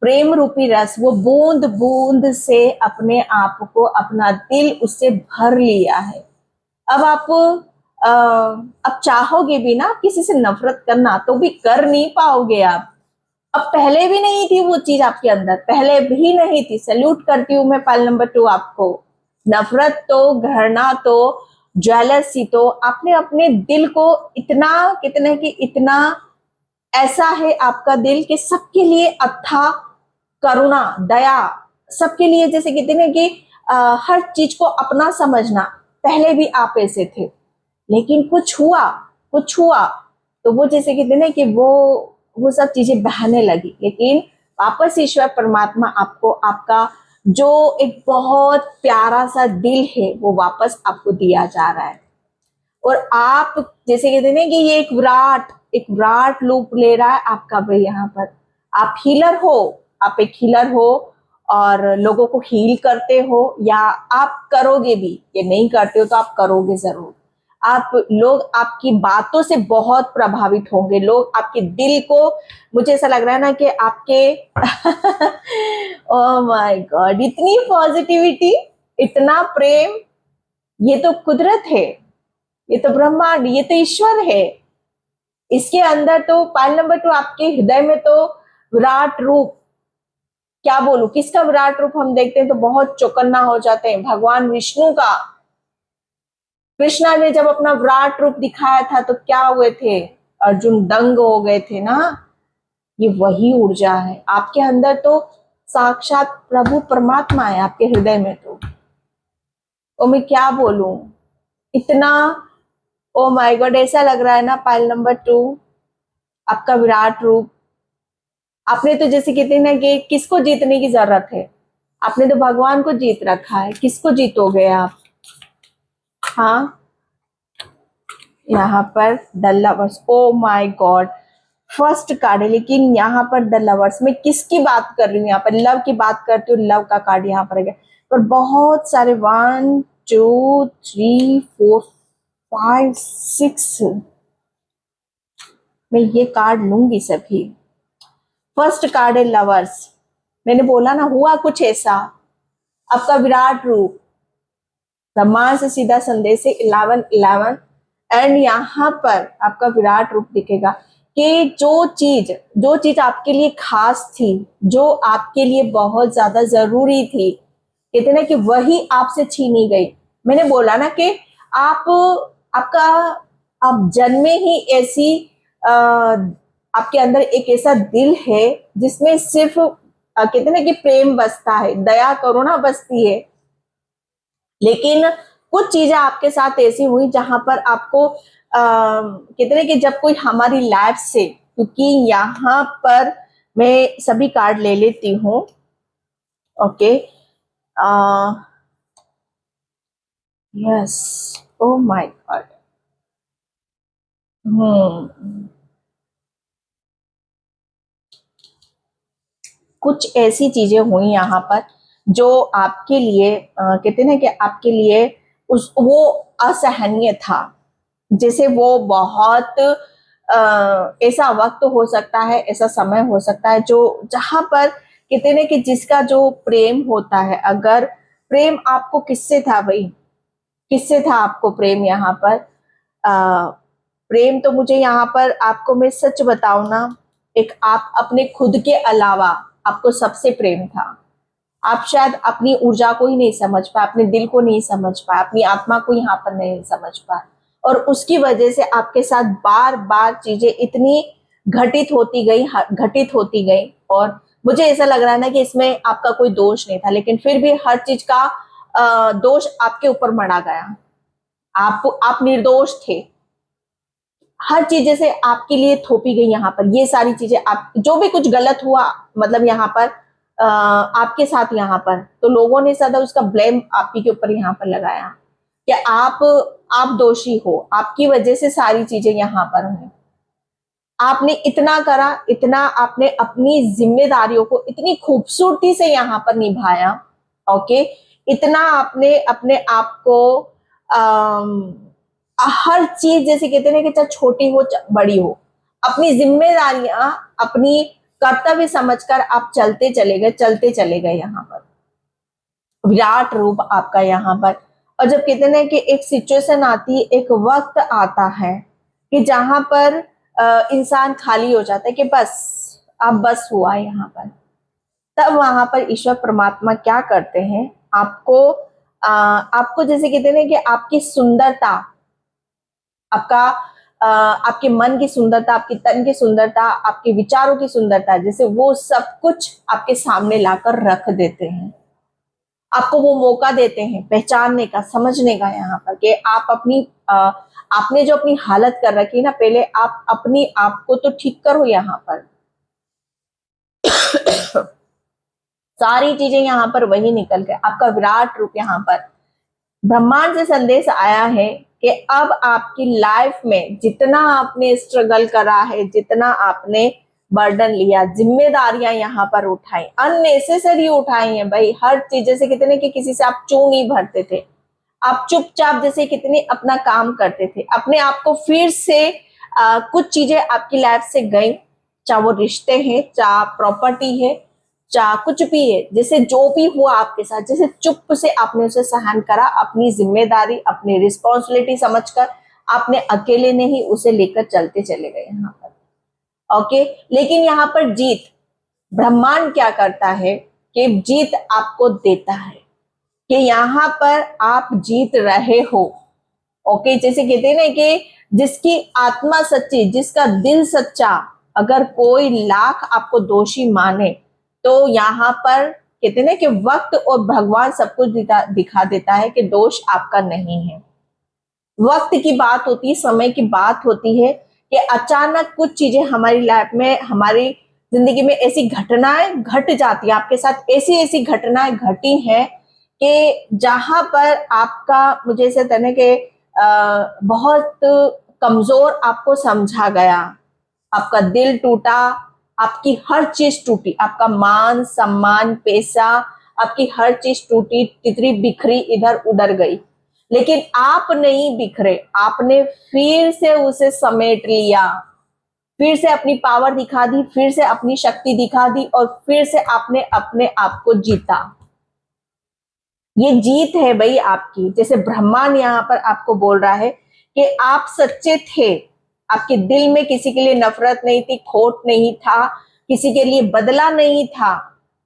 प्रेम रूपी रस, वो बूंद बूंद से अपने आप को, अपना दिल उससे भर लिया है। अब आप अब चाहोगे भी ना किसी से नफरत करना तो भी कर नहीं पाओगे आप। अब पहले भी नहीं थी वो चीज आपके अंदर, पहले भी नहीं थी। सैल्यूट करती हूँ मैं पाल नंबर 2 आपको। नफरत तो, घृणा तो, ज्वेलसी तो आपने अपने दिल को इतना, कितने कि इतना ऐसा है आपका दिल कि सबके लिए अथा करुणा, दया, सबके लिए, जैसे कहते हैं कि हर चीज को अपना समझना। पहले भी आप ऐसे थे, लेकिन कुछ हुआ तो वो, जैसे कहते हैं कि वो सब चीजें बहने लगी। लेकिन वापस ईश्वर परमात्मा आपको, आपका जो एक बहुत प्यारा सा दिल है वो वापस आपको दिया जा रहा है। और आप, जैसे कहते हैं कि ये एक विराट रूप ले रहा है आपका भाई। यहाँ पर आप हीलर हो, आप एक हीलर हो और लोगों को हील करते हो, या आप करोगे भी, ये नहीं करते हो तो आप करोगे जरूर। आप, लोग आपकी बातों से बहुत प्रभावित होंगे, लोग आपके दिल को, मुझे ऐसा लग रहा है ना कि आपके ओह माय गॉड, इतनी पॉजिटिविटी, इतना प्रेम, ये तो कुदरत है, ये तो ब्रह्मांड, ये तो ईश्वर है। इसके अंदर तो पाइल नंबर 2 आपके हृदय में तो विराट रूप, क्या बोलूं किसका विराट रूप हम देखते हैं तो बहुत चौकन्ना हो जाते हैं, भगवान विष्णु का। कृष्णा ने जब अपना विराट रूप दिखाया था तो क्या हुए थे, अर्जुन दंग हो गए थे ना। ये वही ऊर्जा है आपके अंदर, तो साक्षात प्रभु परमात्मा है आपके हृदय में। तो मैं क्या बोलूं, इतना, ओ माय गॉड, ऐसा लग रहा है ना पाइल नंबर 2 आपका विराट रूप। आपने तो जैसे कहते हैं ना कि किसको जीतने की जरूरत है, आपने तो भगवान को जीत रखा है, किसको जीतोगे आप। हाँ, यहाँ पर the lovers, oh my God, first card है, लेकिन यहाँ पर द लवर्स, मैं किसकी बात कर रही हूँ, यहाँ पर लव की बात करती हूँ, लव का कार्ड यहाँ पर है। पर बहुत सारे 1 2 3 4 5 6, मैं ये कार्ड लूंगी सभी। फर्स्ट कार्ड है लवर्स, मैंने बोला ना हुआ कुछ ऐसा, आपका विराट रूप, ब्रह्मांड से सीधा संदेश है 11 एंड यहाँ पर आपका विराट रूप दिखेगा कि जो चीज आपके लिए खास थी, जो आपके लिए बहुत ज्यादा जरूरी थी, कहते ना कि वही आपसे छीनी गई। मैंने बोला ना कि आप जन्मे ही ऐसी आपके अंदर एक ऐसा दिल है जिसमें सिर्फ कहते हैं ना कि प्रेम बसता है, दया करुणा बसती है। लेकिन कुछ चीजें आपके साथ ऐसी हुई जहां पर आपको कहते हैं कि जब कोई हमारी लाइफ से, क्योंकि यहाँ पर मैं सभी कार्ड ले लेती हूँ। Okay, yes, oh my God. कुछ ऐसी चीजें हुई यहाँ पर जो आपके लिए कहते हैं ना कि आपके लिए उस वो असहनीय था। जैसे वो बहुत ऐसा वक्त हो सकता है, ऐसा समय हो सकता है जो जहां पर कहते हैं ना कि जिसका जो प्रेम होता है, अगर प्रेम आपको किससे था भाई, किससे था आपको प्रेम यहाँ पर? प्रेम तो मुझे यहाँ पर आपको मैं सच बताऊं ना, एक आप अपने खुद के अलावा आपको सबसे प्रेम था। आप शायद अपनी ऊर्जा को ही नहीं समझ पाए, अपने दिल को नहीं समझ पाए, अपनी आत्मा को यहाँ पर नहीं समझ पाए, और उसकी वजह से आपके साथ बार बार चीजें इतनी घटित होती गई। और मुझे ऐसा लग रहा है ना कि इसमें आपका कोई दोष नहीं था, लेकिन फिर भी हर चीज का दोष आपके ऊपर मढ़ा गया। आप निर्दोष थे। हर चीज जैसे आपके लिए थोपी गई यहाँ पर, ये सारी चीजें आप जो भी कुछ गलत हुआ, मतलब यहाँ पर आपके साथ यहाँ पर, तो लोगों ने सदा उसका ब्लेम आप ही के ऊपर यहाँ पर लगाया कि आप दोषी हो, आपकी वजह से सारी चीजें यहाँ पर हुई। आपने इतना करा, इतना आपने अपनी जिम्मेदारियों को इतनी खूबसूरती से यहाँ पर निभाया। ओके, इतना आपने अपने आप को हर चीज जैसे कहते हैं कि चाहे छोटी हो बड़ी हो, अपनी जिम्मेदारियां, अपनी कर्तव्य समझकर आप चलते चले गए यहाँ पर। विराट रूप आपका यहाँ पर। और जब कहते हैं कि एक सिचुएशन आती है, एक वक्त आता है कि जहां पर इंसान खाली हो जाता है कि बस अब बस हुआ यहाँ पर, तब वहां पर ईश्वर परमात्मा क्या करते हैं, आपको जैसे कहते हैं कि आपकी सुंदरता, आपके मन की सुंदरता, आपके तन की सुंदरता, आपके विचारों की सुंदरता, जैसे वो सब कुछ आपके सामने लाकर रख देते हैं। आपको वो मौका देते हैं पहचानने का, समझने का यहाँ पर कि आप आपने जो अपनी हालत कर रखी है ना, पहले आप अपनी आप को तो ठीक करो यहाँ पर। सारी चीजें यहाँ पर वही निकल गए, आपका विराट रूप यहाँ पर। ब्रह्मांड से संदेश आया है कि अब आपकी लाइफ में जितना आपने स्ट्रगल करा है, जितना आपने बर्डन लिया, जिम्मेदारियां यहाँ पर उठाई, अननेसेसरी उठाई हैं भाई। हर चीज जैसे कितने कि किसी से आप चू नहीं भरते थे, आप चुपचाप जैसे कितने अपना काम करते थे, अपने आप को फिर से कुछ चीजें आपकी लाइफ से गई, चाहे वो रिश्ते हैं, चाहे प्रॉपर्टी है, चाहे कुछ भी है, जैसे जो भी हुआ आपके साथ, जैसे चुप से आपने उसे सहन करा, अपनी जिम्मेदारी, अपनी रिस्पॉन्सिबिलिटी समझकर आपने अकेले नहीं उसे लेकर चलते चले गए यहाँ पर। ओके, लेकिन यहाँ पर जीत, ब्रह्मांड क्या करता है कि जीत आपको देता है कि यहाँ पर आप जीत रहे हो। ओके, जैसे कहते हैं ना कि जिसकी आत्मा सच्ची, जिसका दिल सच्चा, अगर कोई लाख आपको दोषी माने, तो यहाँ पर कहते हैं ना कि वक्त और भगवान सब कुछ दिखा देता है कि दोष आपका नहीं है। वक्त की बात होती है, समय की बात होती है कि अचानक कुछ चीजें हमारी लाइफ में, हमारी जिंदगी में ऐसी घटनाएं घट जाती है, आपके साथ ऐसी ऐसी घटनाएं घटी हैं कि जहां पर आपका, मुझे ऐसे तरह के बहुत कमजोर आपको समझा गया, आपका दिल टूटा, आपकी हर चीज टूटी, आपका मान सम्मान, पैसा, आपकी हर चीज टूटी, तितरी बिखरी, इधर उधर गई। लेकिन आप नहीं बिखरे, आपने फिर से उसे समेट लिया, फिर से अपनी पावर दिखा दी, फिर से अपनी शक्ति दिखा दी, और फिर से आपने अपने आप को जीता। ये जीत है भाई आपकी। जैसे ब्रह्मांड यहाँ पर आपको बोल रहा है कि आप सच्चे थे, आपके दिल में किसी के लिए नफरत नहीं थी, खोट नहीं था, किसी के लिए बदला नहीं था,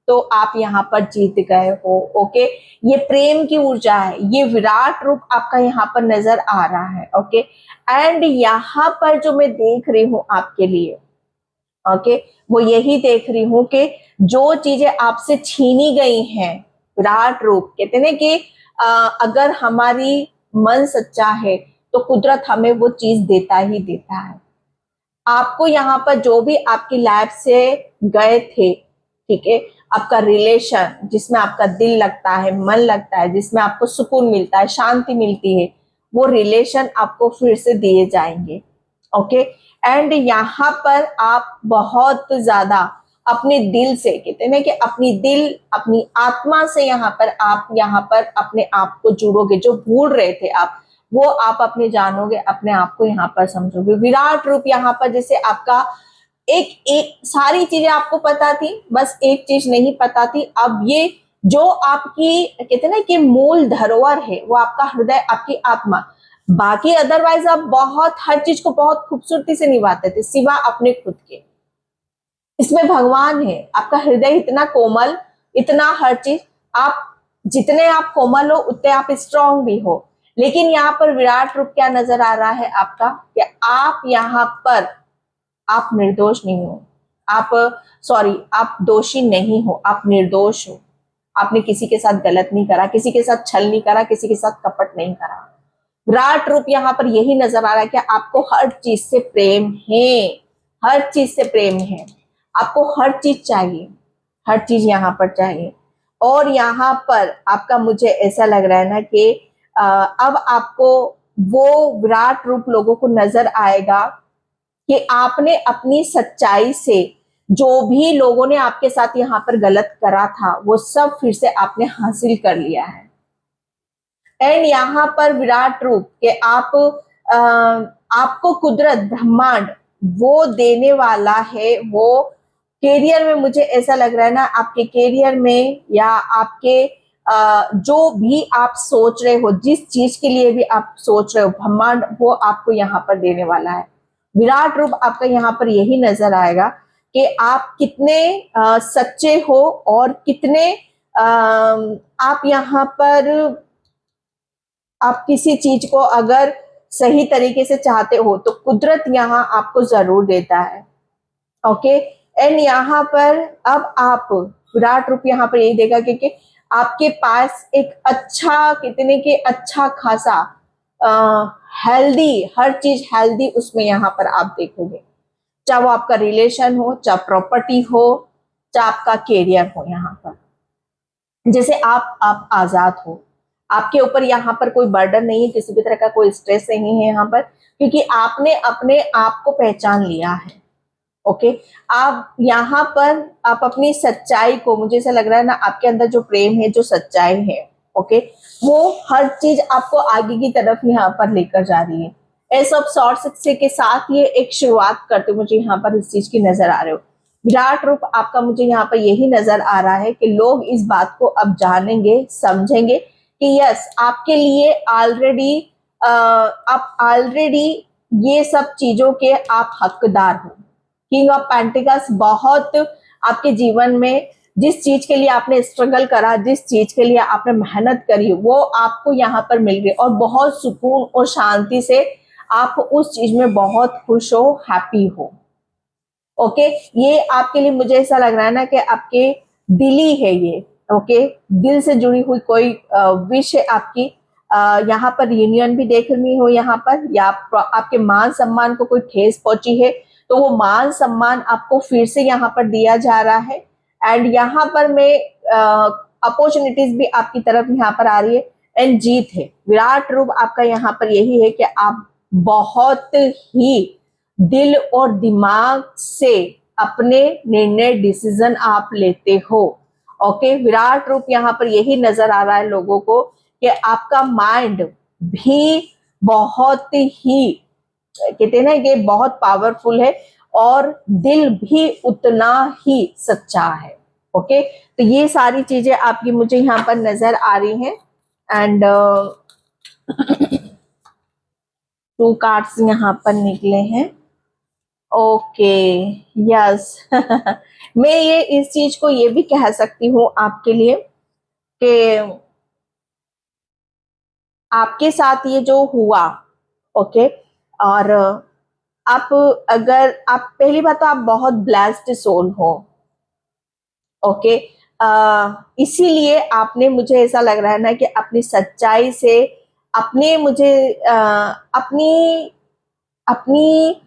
तो आप यहाँ पर जीत गए हो। ओके, ये प्रेम की ऊर्जा है, ये विराट रूप आपका यहाँ पर नजर आ रहा है। ओके, एंड यहाँ पर जो मैं देख रही हूँ आपके लिए, ओके, वो यही देख रही हूँ कि जो चीजें आपसे छीनी गई हैं, विराट रूप कहते हैं कि अगर हमारी मन सच्चा है तो कुदरत हमें वो चीज देता ही देता है। आपको यहाँ पर जो भी आपकी लाइफ से गए थे, ठीक है, आपका रिलेशन जिसमें आपका दिल लगता है, मन लगता है, जिसमें आपको सुकून मिलता है, शांति मिलती है, वो रिलेशन आपको फिर से दिए जाएंगे। ओके, एंड यहाँ पर आप बहुत ज्यादा अपने दिल से कहते हैं ना कि अपनी दिल अपनी आत्मा से यहाँ पर अपने आप को जुड़ोगे। जो भूल रहे थे आप, वो आप अपने जानोगे, अपने आप को यहाँ पर समझोगे। विराट रूप यहाँ पर जैसे आपका एक एक सारी चीजें आपको पता थी, बस एक चीज नहीं पता थी। अब ये जो आपकी कहते हैं ना कि मूल धरोहर है, वो आपका हृदय, आपकी आत्मा। बाकी अदरवाइज आप बहुत हर चीज को बहुत खूबसूरती से निभाते थे सिवा अपने खुद के। इसमें भगवान है, आपका हृदय इतना कोमल, इतना हर चीज, आप जितने आप कोमल हो उतने आप स्ट्रांग भी हो। लेकिन यहाँ पर विराट रूप क्या नजर आ रहा है आपका, कि आप यहाँ पर आप निर्दोष नहीं हो, आप सॉरी आप दोषी नहीं हो, आप निर्दोष हो। आपने किसी के साथ गलत नहीं करा, किसी के साथ छल नहीं करा, किसी के साथ कपट नहीं करा। विराट रूप यहाँ पर यही नजर आ रहा है कि आपको हर चीज से प्रेम है, हर चीज से प्रेम है, आपको हर चीज चाहिए, हर चीज यहाँ पर चाहिए। और यहाँ पर आपका मुझे ऐसा लग रहा है ना कि अब आपको वो विराट रूप लोगों को नजर आएगा कि आपने अपनी सच्चाई से जो भी लोगों ने आपके साथ यहाँ पर गलत करा था, वो सब फिर से आपने हासिल कर लिया है। एंड यहाँ पर विराट रूप के आपको कुदरत ब्रह्मांड वो देने वाला है। वो कैरियर में मुझे ऐसा लग रहा है ना, आपके कैरियर में या आपके जो भी आप सोच रहे हो, जिस चीज के लिए भी आप सोच रहे हो, ब्रह्मांड वो आपको यहाँ पर देने वाला है। विराट रूप आपका यहाँ पर यही नजर आएगा कि आप कितने सच्चे हो और कितने आप यहाँ पर आप किसी चीज को अगर सही तरीके से चाहते हो तो कुदरत यहाँ आपको जरूर देता है। ओके, एंड यहाँ पर अब आप विराट रूप यहाँ पर यही देगा क्योंकि आपके पास एक अच्छा कितने के अच्छा खासा हेल्दी, हर चीज हेल्दी उसमें यहाँ पर आप देखोगे। चाहे वो आपका रिलेशन हो, चाहे प्रॉपर्टी हो, चाहे आपका कैरियर हो, यहाँ पर जैसे आप आजाद हो, आपके ऊपर यहाँ पर कोई बर्डन नहीं है, किसी भी तरह का कोई स्ट्रेस नहीं है यहाँ पर, क्योंकि आपने अपने आप को पहचान लिया है। ओके, आप यहाँ पर आप अपनी सच्चाई को, मुझे ऐसा लग रहा है ना, आपके अंदर जो प्रेम है, जो सच्चाई है, ओके, वो हर चीज आपको आगे की तरफ यहाँ पर लेकर जा रही है। एस ऑफ सॉर्ड्स के साथ ये एक शुरुआत करते मुझे यहाँ पर इस चीज की नजर आ रहे हो। विराट रूप आपका मुझे यहाँ पर यही नजर आ रहा है कि लोग इस बात को अब जानेंगे, समझेंगे कि यस आपके लिए ऑलरेडी आप ऑलरेडी ये सब चीजों के आप हकदार हो। किंग ऑफ पेंटिकल्स बहुत आपके जीवन में जिस चीज के लिए आपने स्ट्रगल करा, जिस चीज के लिए आपने मेहनत करी, वो आपको यहाँ पर मिल गई और बहुत सुकून और शांति से आप उस चीज में बहुत खुश हो, हैप्पी हो। ओके, ये आपके लिए मुझे ऐसा लग रहा है ना कि आपके दिली है ये। ओके, दिल से जुड़ी हुई कोई विश है आपकी। यहाँ पर यूनियन भी देख रही हो यहाँ पर, या आपके मान सम्मान को कोई ठेस पहुंची है तो वो मान सम्मान आपको फिर से यहाँ पर दिया जा रहा है। एंड यहाँ पर मैं अपॉर्चुनिटीज भी आपकी तरफ यहाँ पर आ रही है एंड जीत है। विराट रूप आपका यहाँ पर यही है कि आप बहुत ही दिल और दिमाग से अपने निर्णय डिसीजन आप लेते हो। ओके, विराट रूप यहाँ पर यही नजर आ रहा है लोगों को कि आपका माइंड भी बहुत ही कहते हैं ना कि बहुत पावरफुल है और दिल भी उतना ही सच्चा है। ओके, तो ये सारी चीजें आपकी मुझे यहाँ पर नजर आ रही हैं। एंड 2 कार्ड्स यहाँ पर निकले हैं। ओके, यस मैं ये इस चीज को ये भी कह सकती हूँ आपके लिए कि आपके साथ ये जो हुआ, ओके, और आप, अगर आप, पहली बात तो आप बहुत ब्लेस्ड सोल हो, ओके। इसीलिए आपने, मुझे ऐसा लग रहा है ना कि अपनी सच्चाई से, अपने मुझे अपनी अपनी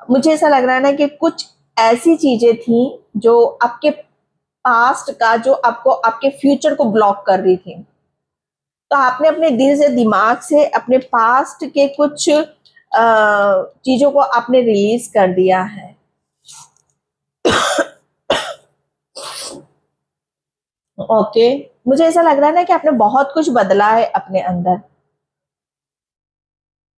मुझे ऐसा लग रहा है ना कि कुछ ऐसी चीजें थी जो आपके पास्ट का, जो आपको आपके फ्यूचर को ब्लॉक कर रही थी। तो आपने अपने दिल से, दिमाग से अपने पास्ट के कुछ चीजों को आपने रिलीज कर दिया है। ओके, मुझे ऐसा लग रहा है ना कि आपने बहुत कुछ बदला है अपने अंदर,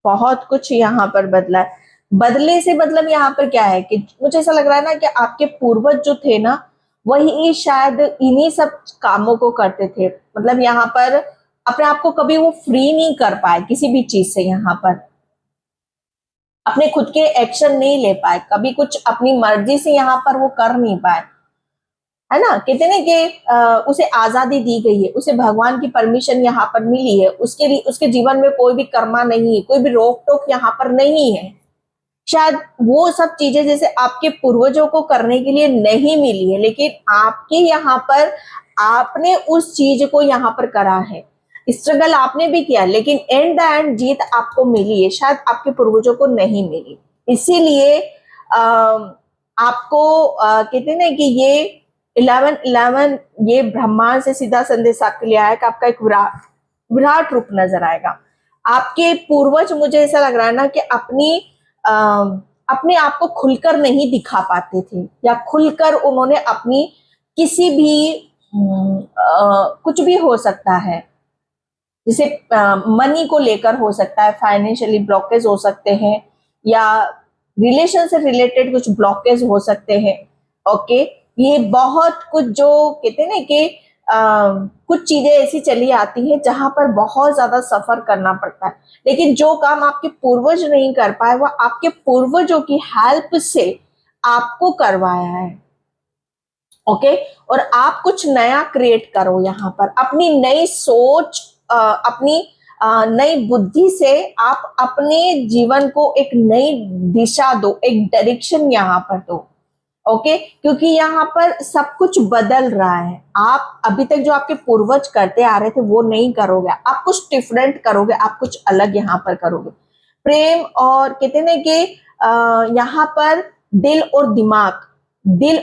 बहुत कुछ यहाँ पर बदला है। बदले से मतलब यहाँ पर क्या है कि मुझे ऐसा लग रहा है ना कि आपके पूर्वज जो थे ना, वही शायद इन्हीं सब कामों को करते थे। मतलब यहाँ पर अपने आप को कभी वो फ्री नहीं कर पाए किसी भी चीज से, यहाँ पर अपने खुद के एक्शन नहीं ले पाए, कभी कुछ अपनी मर्जी से यहाँ पर वो कर नहीं पाए, है ना। कहते ना कि उसे आजादी दी गई है, उसे भगवान की परमिशन यहाँ पर मिली है, उसके लिए, उसके जीवन में कोई भी कर्मा नहीं है, कोई भी रोक टोक यहाँ पर नहीं है। शायद वो सब चीजें जैसे आपके पूर्वजों को करने के लिए नहीं मिली है, लेकिन आपके यहाँ पर आपने उस चीज को यहाँ पर करा है। स्ट्रगल आपने भी किया, लेकिन एंड द एंड जीत आपको मिली है, शायद आपके पूर्वजों को नहीं मिली। इसीलिए आपको कहते हैं ना कि ये 11 ये ब्रह्मांड से सीधा संदेश आपके लिए आया कि आपका एक विराट विराट रूप नजर आएगा। आपके पूर्वज, मुझे ऐसा लग रहा है ना कि अपने आप को खुलकर नहीं दिखा पाते थे, या खुलकर उन्होंने अपनी किसी भी कुछ भी हो सकता है, जैसे मनी को लेकर हो सकता है, फाइनेंशियली ब्लॉकेज हो सकते हैं, या रिलेशन से रिलेटेड कुछ ब्लॉकेज हो सकते हैं। ओके, ये बहुत कुछ जो कहते हैं ना कि कुछ चीजें ऐसी चली आती हैं जहां पर बहुत ज्यादा सफर करना पड़ता है, लेकिन जो काम आपके पूर्वज नहीं कर पाए, वो आपके पूर्वजों की हेल्प से आपको करवाया है। ओके, और आप कुछ नया क्रिएट करो यहाँ पर, अपनी नई सोच, अपनी नई बुद्धि से आप अपने जीवन को एक नई दिशा दो, एक डायरेक्शन यहाँ पर दो। ओके, क्योंकि यहाँ पर सब कुछ बदल रहा है। आप अभी तक जो आपके पूर्वज करते आ रहे थे वो नहीं करोगे, आप कुछ डिफरेंट करोगे, आप कुछ अलग यहाँ पर करोगे। प्रेम, और कहते हैं कि यहाँ पर दिल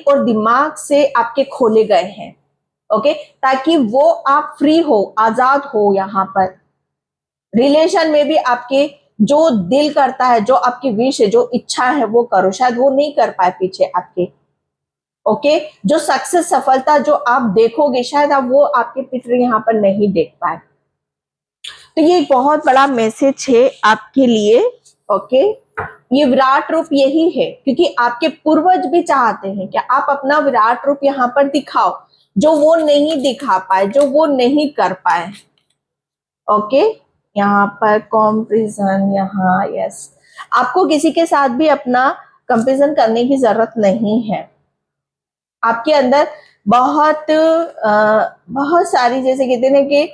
और दिमाग से आपके खोले गए हैं। ओके, ताकि वो आप फ्री हो, आजाद हो। यहाँ पर रिलेशन में भी आपके जो दिल करता है, जो आपकी विश है, जो इच्छा है, वो करो। शायद वो नहीं कर पाए पीछे आपके। ओके, जो सक्सेस, सफलता जो आप देखोगे, शायद आप वो आपके पितर यहाँ पर नहीं देख पाए। तो ये बहुत बड़ा मैसेज है आपके लिए। ओके, ये विराट रूप यही है, क्योंकि आपके पूर्वज भी चाहते हैं कि आप अपना विराट रूप यहाँ पर दिखाओ, जो वो नहीं दिखा पाए, जो वो नहीं कर पाए। ओके, यहाँ पर कंपैरिजन, यहाँ यस, आपको किसी के साथ भी अपना कंपैरिजन करने की जरूरत नहीं है। आपके अंदर बहुत सारी, जैसे कहते हैं ना कि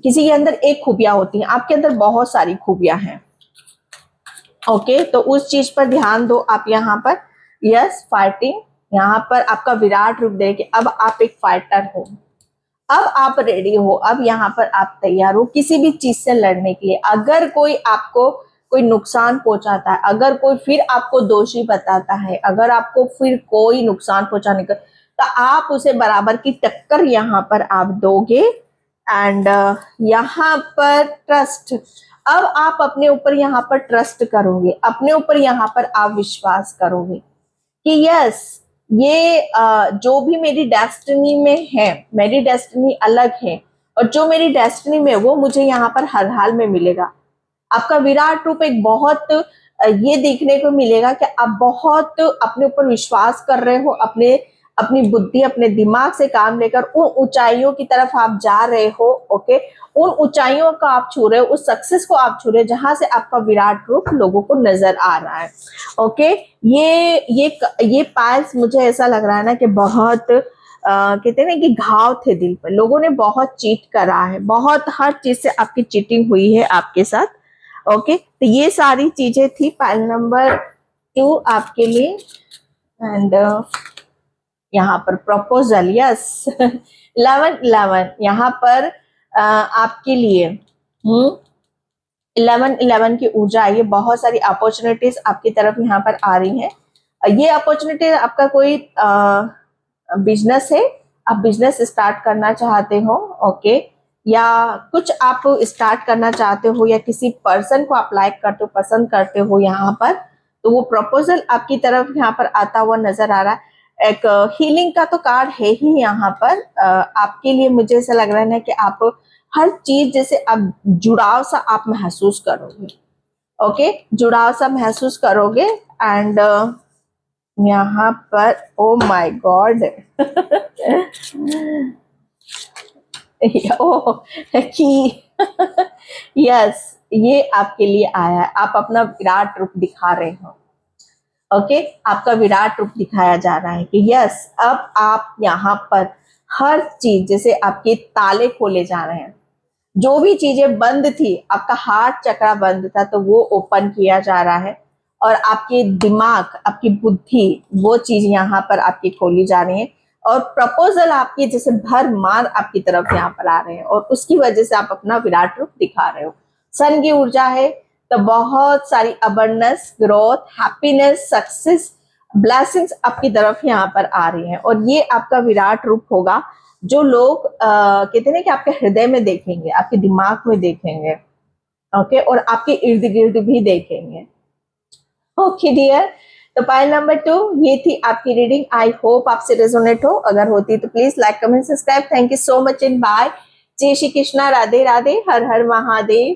किसी के अंदर एक खूबियां होती हैं, आपके अंदर बहुत सारी खूबियां हैं। ओके, तो उस चीज पर ध्यान दो आप यहाँ पर। यस, फाइटिंग, यहाँ पर आपका विराट रूप देखे, अब आप एक फाइटर हो, अब आप रेडी हो, अब यहाँ पर आप तैयार हो किसी भी चीज से लड़ने के लिए। अगर कोई आपको कोई नुकसान पहुंचाता है, अगर कोई फिर आपको दोषी बताता है, अगर आपको फिर कोई नुकसान पहुंचाने का, तो आप उसे बराबर की टक्कर यहाँ पर आप दोगे। एंड यहाँ पर ट्रस्ट, अब आप अपने ऊपर यहाँ पर ट्रस्ट करोगे, अपने ऊपर यहाँ पर आप विश्वास करोगे कि यस, ये जो भी मेरी डेस्टिनी में है, मेरी डेस्टिनी अलग है, और जो मेरी डेस्टिनी में वो मुझे यहाँ पर हर हाल में मिलेगा। आपका विराट रूप एक बहुत ये देखने को मिलेगा कि आप बहुत अपने ऊपर विश्वास कर रहे हो, अपनी बुद्धि, अपने दिमाग से काम लेकर उन ऊंचाइयों की तरफ आप जा रहे हो। ओके, उन ऊंचाइयों का आप छू रहे हो, उस सक्सेस को आप छू रहे हो जहां से आपका विराट रूप लोगों को नजर आ रहा है। ओके, ये पास मुझे ऐसा लग रहा है ना कि बहुत कहते हैं ना कि घाव थे दिल पर, लोगों ने बहुत चीट करा है, बहुत हर चीज से आपकी चीटिंग हुई है आपके साथ। ओके, तो ये सारी चीजें थी पाइल नंबर 2 आपके लिए। एंड यहाँ पर प्रपोजल, यस 11 यहाँ पर आपके लिए 11 की ऊर्जा, ये बहुत सारी अपॉर्चुनिटीज आपकी तरफ यहाँ पर आ रही हैं। ये अपॉर्चुनिटी आपका कोई बिजनेस है, आप बिजनेस स्टार्ट करना चाहते हो, ओके, या कुछ आप स्टार्ट करना चाहते हो, या किसी पर्सन को आप लाइक करते हो, पसंद करते हो यहाँ पर, तो वो प्रपोजल आपकी तरफ यहाँ पर आता हुआ नजर आ रहा है। एक हीलिंग का तो कार्ड है ही यहाँ पर आपके लिए। मुझे ऐसा लग रहा है ना कि आप हर चीज जैसे अब जुड़ाव सा आप महसूस करोगे, ओके, जुड़ाव सा महसूस करोगे। एंड यहाँ पर ओ माय गॉड ओ कि यस, ये आपके लिए आया है, आप अपना विराट रूप दिखा रहे हो, ओके, आपका विराट रूप दिखाया जा रहा है कि यस, अब आप यहाँ पर हर चीज जैसे आपके ताले खोले जा रहे हैं, जो भी चीजें बंद थी, आपका हार्ट चक्रा बंद था तो वो ओपन किया जा रहा है, और आपके दिमाग, आपकी बुद्धि, वो चीज यहाँ पर आपकी खोली जा रही है, और प्रपोजल आपकी जैसे भर मान आपकी तरफ यहाँ पर आ रहे हैं, और उसकी वजह से आप अपना विराट रूप दिखा रहे हो। सन की ऊर्जा है तो बहुत सारी abundance, growth, happiness, success, blessings आपकी तरफ यहाँ पर आ रही हैं, और ये आपका विराट रूप होगा जो लोग कहते हैं कि आपके हृदय में देखेंगे, आपके दिमाग में देखेंगे, ओके, और आपके इर्द गिर्द भी देखेंगे। ओके डियर, तो पाइल नंबर 2 ये थी आपकी रीडिंग। आई होप आपसे रेजोनेट हो, अगर होती तो please like, comment, subscribe. Thank you so much and bye. जय श्री कृष्णा, राधे राधे, हर हर महादेव।